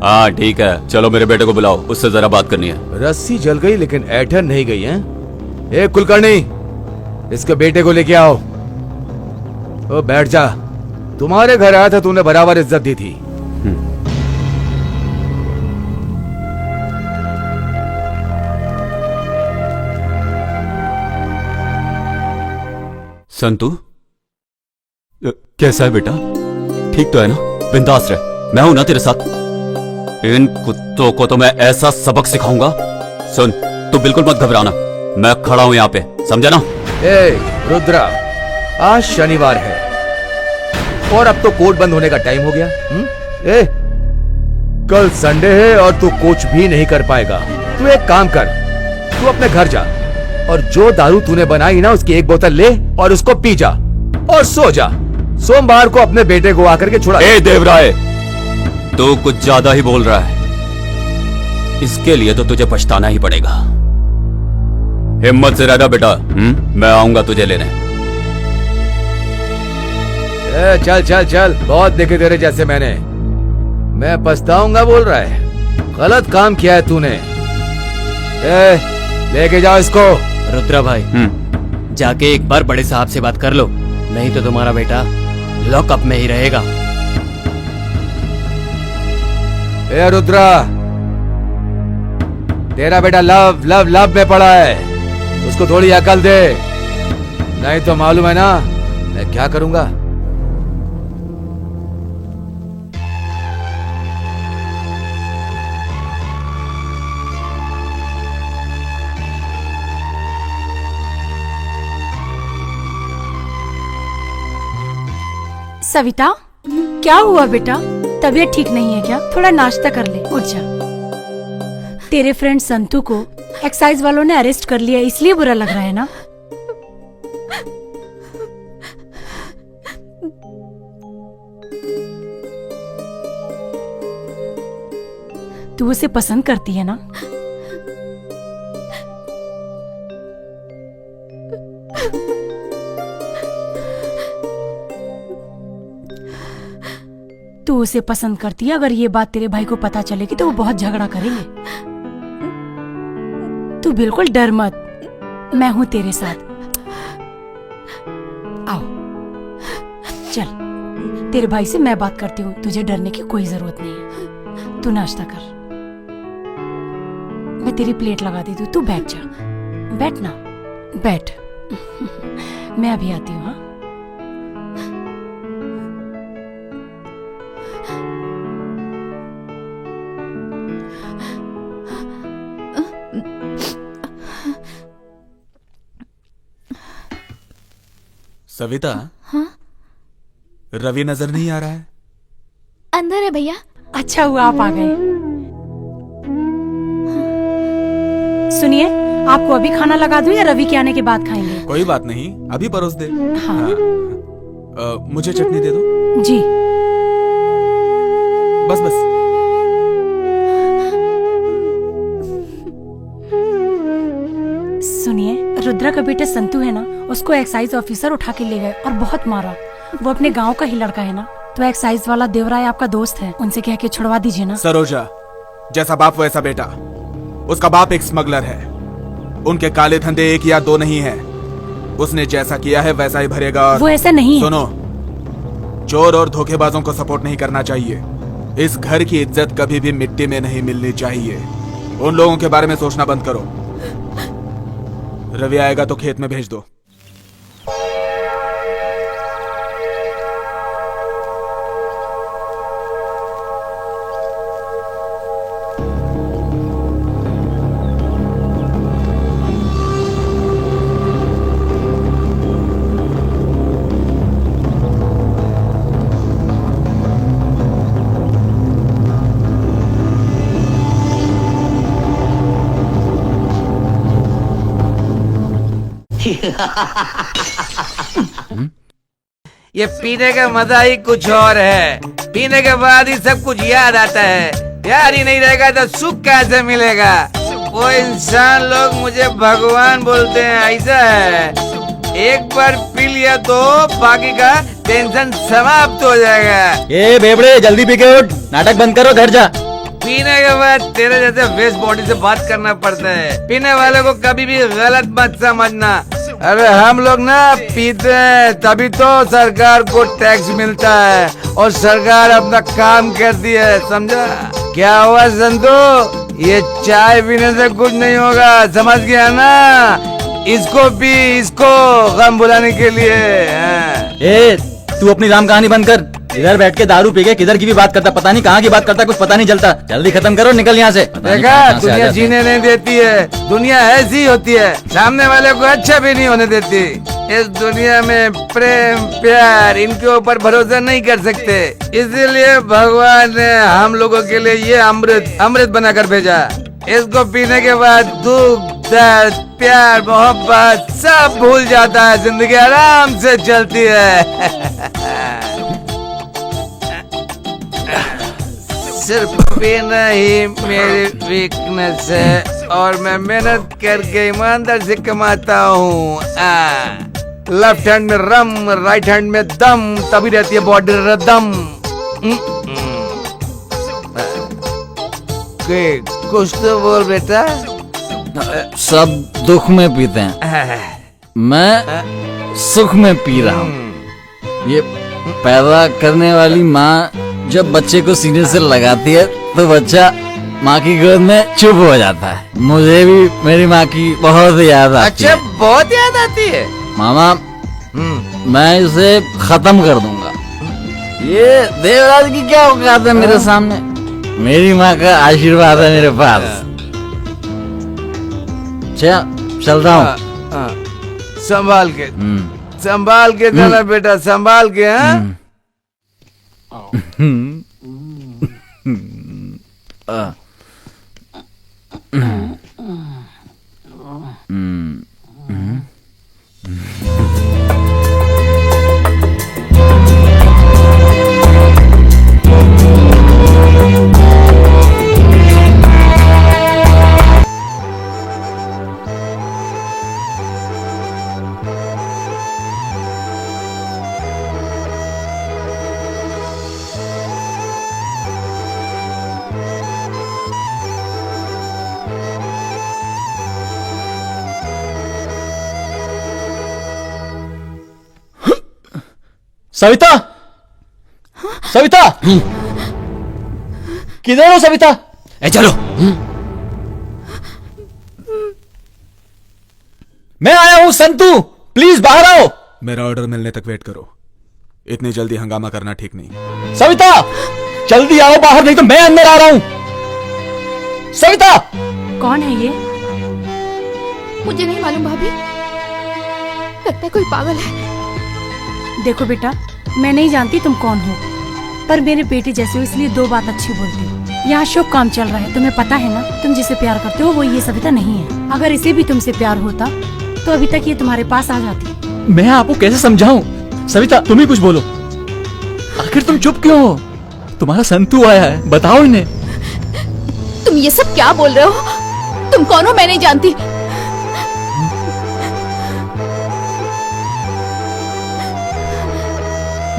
हाँ ठीक है, चलो मेरे बेटे को बुलाओ, उससे जरा बात करनी है। रस्सी जल गई लेकिन ऐठन नहीं गई है। ए कुलकर्णी, इसके बेटे को लेके आओ। ओ बैठ जा, तुम्हारे घर आया था, तूने बराबर इज्जत दी थी। संतू कैसा है बेटा? ठीक तो है ना? बिंदास रह, मैं हूं ना तेरे साथ। इन कुत्तों को तो मैं ऐसा सबक सिखाऊंगा। सुन, तू बिल्कुल मत घबराना, मैं खड़ा हूं यहाँ पे, समझा ना? ए रुद्रा, आज शनिवार है और अब तो कोर्ट बंद होने का टाइम हो गया। ए कल संडे है और तू कुछ भी नहीं कर पाएगा। तू एक काम कर, तू अपने घर जा और जो दारू तूने बनाई ना उसकी एक बोतल ले और उसको पी जा और सो जा। सोमवार को अपने बेटे को आकर के छुड़ा। ए देवराय, तू कुछ ज्यादा ही बोल रहा है, इसके लिए तो तुझे पछताना ही पड़ेगा। हिम्मत से रहना बेटा, मैं आऊंगा तुझे लेने। चल चल चल, बहुत देखे तेरे जैसे मैंने। मैं पछताऊंगा बोल रहा है, गलत काम किया है तूने। लेके जाओ इसको। रुद्रा भाई, जाके एक बार बड़े साहब से बात कर लो, नहीं तो तुम्हारा बेटा लॉकअप में ही रहेगा। ए रुद्रा, तेरा बेटा लव लव लव में पड़ा है, उसको थोड़ी अकल दे, नहीं तो मालूम है ना मैं क्या करूंगा। सविता, क्या हुआ बेटा? तबीयत ठीक नहीं है क्या? थोड़ा नाश्ता कर ले, उठ जा। तेरे फ्रेंड संतू को एक्साइज वालों ने अरेस्ट कर लिया, इसलिए बुरा लग रहा है ना? तू उसे पसंद करती है ना? तू उसे पसंद करती है। अगर ये बात तेरे भाई को पता चलेगी तो वो बहुत झगड़ा करेंगे। तू बिल्कुल डर मत, मैं हूं तेरे साथ। आओ, चल, तेरे भाई से मैं बात करती हूँ, तुझे डरने की कोई जरूरत नहीं है। तू नाश्ता कर, मैं तेरी प्लेट लगा देती हूँ, तू बैठ जा। बैठ ना, बैठ। मैं अभी आती हूँ। हाँ, सविता। हाँ? रवि नजर नहीं आ रहा है? अंदर है भैया। अच्छा हुआ आप आ गए। सुनिए, आपको अभी खाना लगा दूं या रवि के आने के बाद खाएंगे? कोई बात नहीं, अभी परोस दे। हाँ। मुझे चटनी दे दो। जी। बस बस। सुनिए, रुद्रा का बेटा संतू है ना, उसको एक्साइज ऑफिसर उठा के ले गए और बहुत मारा। वो अपने गांव का ही लड़का है ना, तो एक्साइज वाला देवराय आपका दोस्त है, उनसे कह के छुड़वा दीजिए ना। सरोजा, जैसा बाप वैसा बेटा। उसका बाप एक स्मगलर है, उनके काले धंधे एक या दो नहीं है। उसने जैसा किया है वैसा ही भरेगा। और वो ऐसा नहीं है। सुनो, चोर और धोखेबाजों को सपोर्ट नहीं करना चाहिए। इस घर की इज्जत कभी भी मिट्टी में नहीं मिलनी चाहिए। उन लोगों के बारे में सोचना बंद करो। रवि आएगा तो खेत में भेज दो। ये पीने का मजा ही कुछ और है। पीने के बाद ही सब कुछ याद आता है। प्यार ही नहीं रहेगा तो सुख कैसे मिलेगा? वो इंसान लोग मुझे भगवान बोलते हैं, ऐसा है। एक बार पी लिया तो बाकी का टेंशन समाप्त हो जाएगा। ए बेबड़े, जल्दी पी के उठ, नाटक बंद करो, घर जा। पीने के बाद तेरे जैसे वेस्ट बॉडी से बात करना पड़ता है। पीने वाले को कभी भी गलत मत समझना। अरे हम लोग ना पीते हैं तभी तो सरकार को टैक्स मिलता है और सरकार अपना काम करती है, समझा? क्या हुआ संतू? ये चाय पीने से कुछ नहीं होगा, समझ गया ना? इसको पी, इसको गम बुलाने के लिए। ए, तू अपनी राम कहानी बंद कर। इधर बैठ के दारू पी के किधर की भी बात करता, पता नहीं कहाँ की बात करता, कुछ पता नहीं चलता। जल्दी खत्म करो, निकल यहाँ से। देखा, दुनिया जीने नहीं देती है। दुनिया ऐसी होती है, सामने वाले को अच्छा भी नहीं होने देती। इस दुनिया में प्रेम प्यार इनके ऊपर भरोसा नहीं कर सकते। इसीलिए भगवान ने हम लोगों के लिए ये अमृत बनाकर भेजा। इसको पीने के बाद दुख दर्द प्यार मोहब्बत सब भूल जाता है। जिंदगी आराम से चलती है। सिर्फ पीना ही मेरी वीकनेस है और मैं मेहनत करके ईमानदार से कमाता हूँ। लेफ्ट हैंड में रम, राइट हैंड में दम, तभी रहती है बॉडी रदम। कुछ तो बोल बेटा। सब दुख में पीते हैं, मैं सुख में पी रहा हूँ। ये पैदा करने वाली माँ जब बच्चे को सीने से लगाती है तो बच्चा माँ की गोद में चुप हो जाता है। मुझे भी मेरी माँ की बहुत याद आती है। अच्छा, बहुत याद आती है मामा। मैं इसे खत्म कर दूंगा। ये देवराज की क्या औकात है मेरे सामने? मेरी माँ का आशीर्वाद है मेरे पास। चल रहा हूँ। संभाल के जाना बेटा, संभाल के। हाँ? सविता, सविता, किधर हो सविता? चलो। मैं आया हूं संतू, प्लीज बाहर आओ। मेरा ऑर्डर मिलने तक वेट करो, इतनी जल्दी हंगामा करना ठीक नहीं। सविता, जल्दी आओ बाहर, नहीं तो मैं अंदर आ रहा हूं। सविता! कौन है ये? मुझे नहीं मालूम भाभी, लगता है कोई पागल है। देखो बेटा, मैं नहीं जानती तुम कौन हो, पर मेरे बेटे जैसे हो इसलिए दो बात अच्छी बोलती हूँ। यहाँ शुभ काम चल रहा है, तुम्हें पता है ना, तुम जिसे प्यार करते हो वो ये सविता नहीं है। अगर इसे भी तुमसे प्यार होता तो अभी तक ये तुम्हारे पास आ जाती। मैं आपको कैसे समझाऊं? सविता, तुम ही कुछ बोलो। आखिर तुम चुप क्यों हो? तुम्हारा संतू आया है, बताओ इन्हें। तुम ये सब क्या बोल रहे हो? तुम कौन हो मैं नहीं जानती।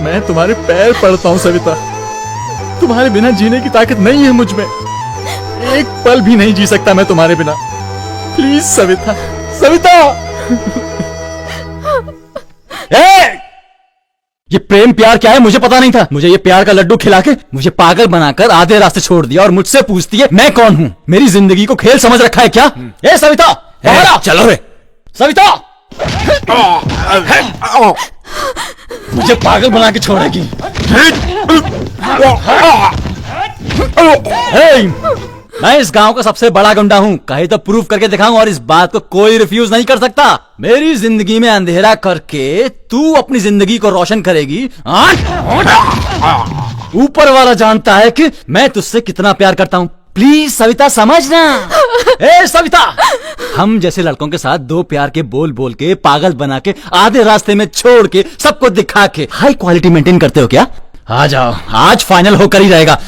मैं तुम्हारे पैर पड़ता हूँ सविता, तुम्हारे बिना जीने की ताकत नहीं है मुझ में। एक पल भी नहीं जी सकता मैं तुम्हारे बिना। प्लीज सविता, सविता। ये प्रेम प्यार क्या है मुझे पता नहीं था। मुझे ये प्यार का लड्डू खिला के मुझे पागल बनाकर आधे रास्ते छोड़ दिया और मुझसे पूछती है मैं कौन हूँ। मेरी जिंदगी को खेल समझ रखा है क्या? ए सविता, चलो रे। सविता, मुझे पागल बना के छोड़ेगी। मैं इस गांव का सबसे बड़ा गुंडा हूँ, कहे तो प्रूफ करके दिखाऊं और इस बात को कोई रिफ्यूज नहीं कर सकता। मेरी जिंदगी में अंधेरा करके तू अपनी जिंदगी को रोशन करेगी। ऊपर वाला जानता है कि मैं तुझसे कितना प्यार करता हूँ। प्लीज सविता समझना। ए सविता, हम जैसे लड़कों के साथ दो प्यार के बोल बोल के पागल बना के आधे रास्ते में छोड़ के सबको दिखा के हाई क्वालिटी मेंटेन करते हो क्या? आ जाओ, आज फाइनल होकर ही रहेगा।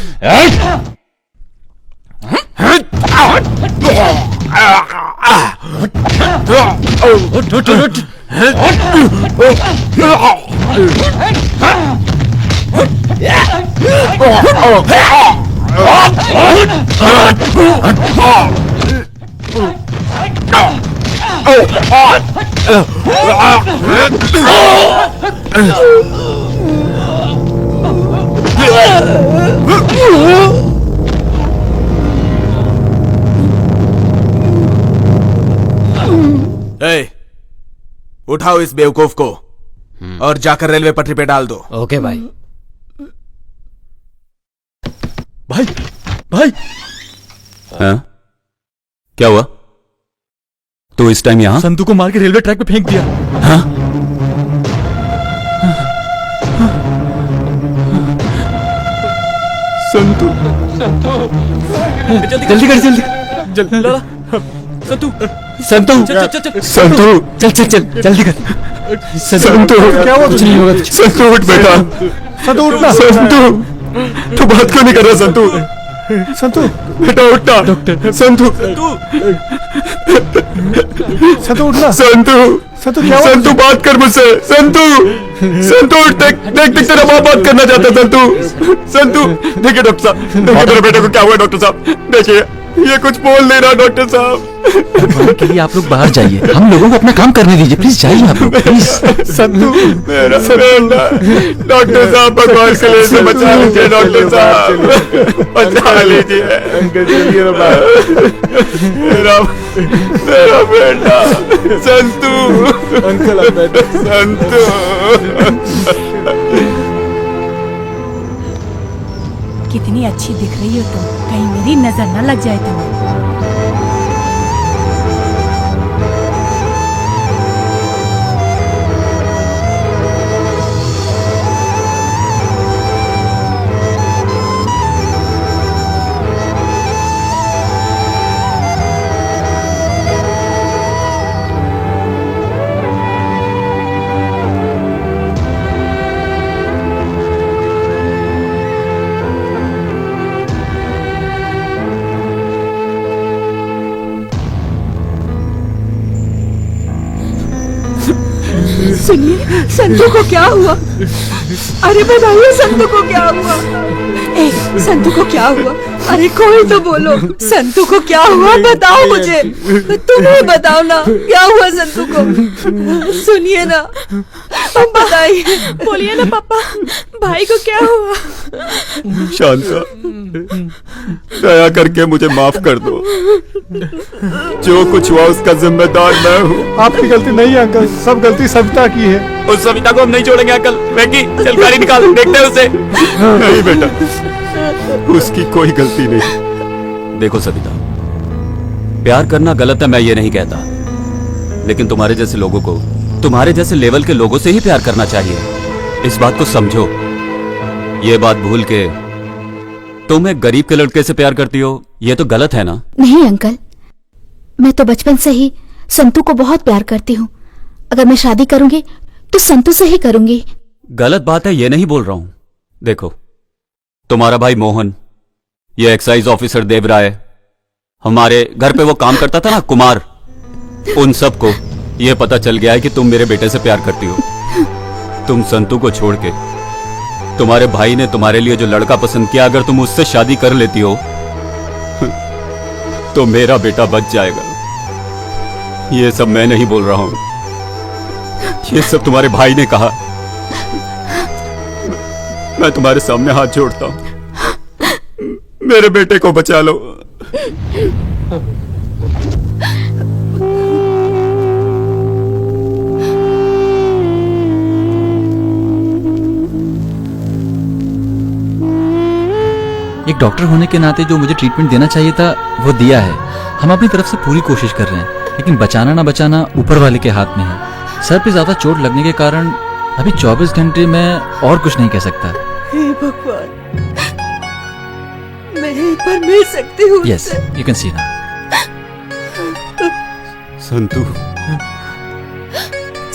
उठाओ इस बेवकूफ को और जाकर रेलवे पटरी पे डाल दो। ओके भाई। भाई, भाई। हाँ? क्या हुआ? तो इस टाइम यहां? संतू को मार के रेलवे ट्रैक पे फेंक दिया। हाँ? संतू, जल्दी कर, जल्दी। संतू, संतू, संतू, चल चल चल जल्दी कर। संतू, क्या हुआ? कुछ नहीं होगा। संतू उठ बेटा, संतू उठना। संतू, तू बात क्यों नहीं कर रहा? संतू, संतू बेटा उठना। डॉक्टर, संतू, संतू उठना। संतू, संतू क्या हुआ? संतू बात कर मुझसे। संतू, संतू उठ, देख देख देख तेरा बाप बात करना चाहता है। संतू, संतू, देखिए डॉक्टर साहब, देखिए मेरे बेटे को क्या हुआ। डॉक्टर साहब देखिए, ये कुछ बोल नहीं रहा। डॉक्टर साहब, भगवान के लिए आप लोग बाहर जाइए, हम लोगों को अपना काम करने दीजिए। प्लीज जाइए आप लोग, प्लीज। संतू, मेरा बेटा, डॉक्टर साहब भगवान के लिए इसे बचा लीजिए। डॉक्टर साहब बचा लीजिए। मेरा बेटा संतू, अंकल संतू। कितनी अच्छी दिख रही हो तुम, कहीं मेरी नजर न लग जाए तुम्हें। सुनिए, संतू को क्या हुआ? अरे बताइए, संतू को क्या हुआ? संतू को क्या हुआ? अरे कोई तो बोलो, संतू को क्या हुआ? बताओ मुझे, तुम ही बताओ ना, क्या हुआ संतू को? सुनिए ना, अब बताइए, बोलिए ना पापा, भाई को क्या हुआ? शांता, दया करके मुझे माफ कर दो। जो कुछ हुआ उसका जिम्मेदार मैं हूँ। आपकी गलती नहीं है अंकल, सब गलती सविता की है। उस सविता को हम नहीं छोड़ेंगे अंकल। वेंकी, चल गाड़ी निकाल, देखते हैं उसे। नहीं बेटा, उसकी कोई गलती नहीं। देखो सविता, प्यार करना गलत है, मैं ये नहीं कहता, लेकिन तुम्हारे जैसे लोगों को, तुम्हारे जैसे लेवल के लोगों से ही प्यार करना चाहिए। इस बात को समझो। ये बात भूल के तुम एक गरीब के लड़के से प्यार करती हो, ये तो गलत है ना? नहीं अंकल, मैं तो बचपन से ही संतू को बहुत प्यार करती हूँ। अगर मैं शादी करूंगी तो संतू से ही करूंगी। गलत बात है ये नहीं बोल रहा हूं। देखो, तुम्हारा भाई मोहन, ये एक्साइज ऑफिसर देवराय, हमारे घर पे वो काम करता था ना, कुमार, उन सबको ये पता चल गया है कि तुम मेरे बेटे से प्यार करती हो। तुम संतू को छोड़ के, तुम्हारे भाई ने तुम्हारे लिए जो लड़का पसंद किया, अगर तुम उससे शादी कर लेती हो तो मेरा बेटा बच जाएगा। ये सब मैं नहीं बोल रहा हूं, ये सब तुम्हारे भाई ने कहा। मैं तुम्हारे सामने हाथ जोड़ता हूं, मेरे बेटे को बचा लो। एक डॉक्टर होने के नाते जो मुझे ट्रीटमेंट देना चाहिए था वो दिया है। हम अपनी तरफ से पूरी कोशिश कर रहे हैं, लेकिन बचाना ना बचाना ऊपर वाले के हाथ में है। सर पे ज्यादा चोट लगने के कारण अभी 24 घंटे में और कुछ नहीं कह सकता। हे भगवान, मैं एक बार मिल सकती हूँ? यस, यू कैन सी ना। संतू,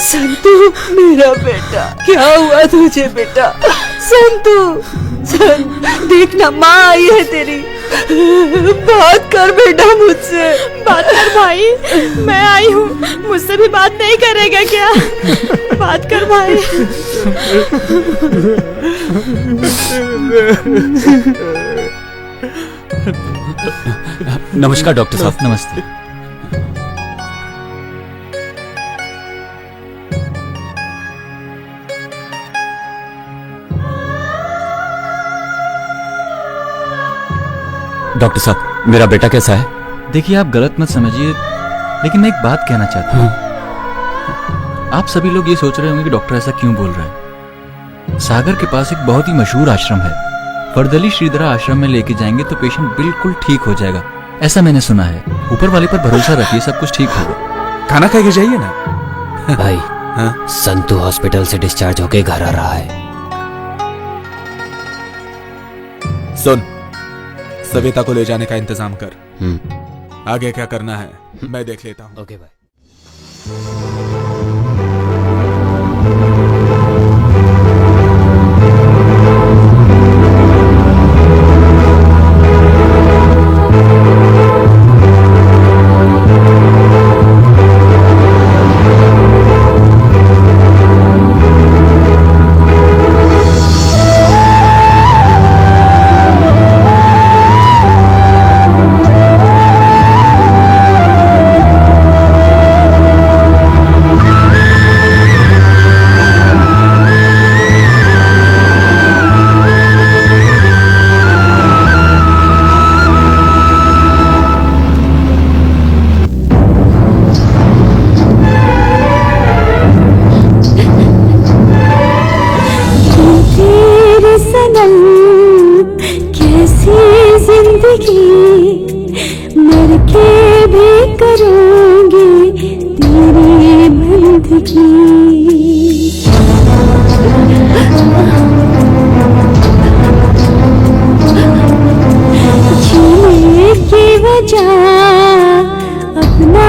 संतू मेरा बेटा, क्या हुआ तुझे बेटा? संतू, देखना माँ आई है तेरी, बात कर बेटा मुझसे। बात कर भाई, मैं आई हूँ, मुझसे भी बात नहीं करेगा क्या? बात कर भाई। नमस्कार डॉक्टर साहब। नमस्ते। डॉक्टर साहब, मेरा बेटा कैसा है? देखिए, आप गलत मत समझिए, लेकिन मैं एक बात कहना चाहता हूँ। आप सभी लोग ये सोच रहे होंगे कि डॉक्टर ऐसा क्यों बोल रहा है। सागर के पास एक बहुत ही मशहूर आश्रम है, वर्दली श्रीधरा आश्रम में लेके जाएंगे तो पेशेंट बिल्कुल ठीक हो जाएगा, ऐसा मैंने सुना है। ऊपर वाले पर भरोसा रखिए, सब कुछ ठीक होगा। खाना खा के जाइए ना। भाई, हाँ? संतू हॉस्पिटल से डिस्चार्ज होके घर आ रहा है। सुन, सविता को ले जाने का इंतजाम कर। आगे क्या करना है मैं देख लेता हूँ। ओके भाई। अपना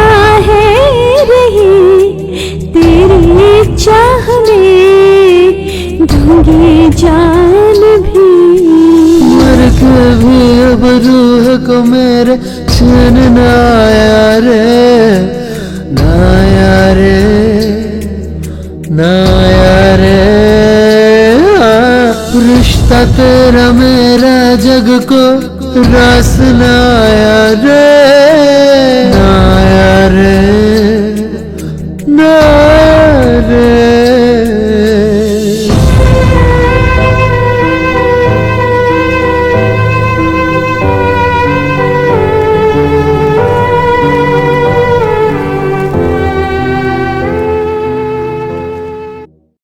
है रही तेरी चाह में दूंगी जान भी। मर के भी अब रूह को मेरे चैन न आया रे, न आया रे, न रस न आया रे, न आया रे।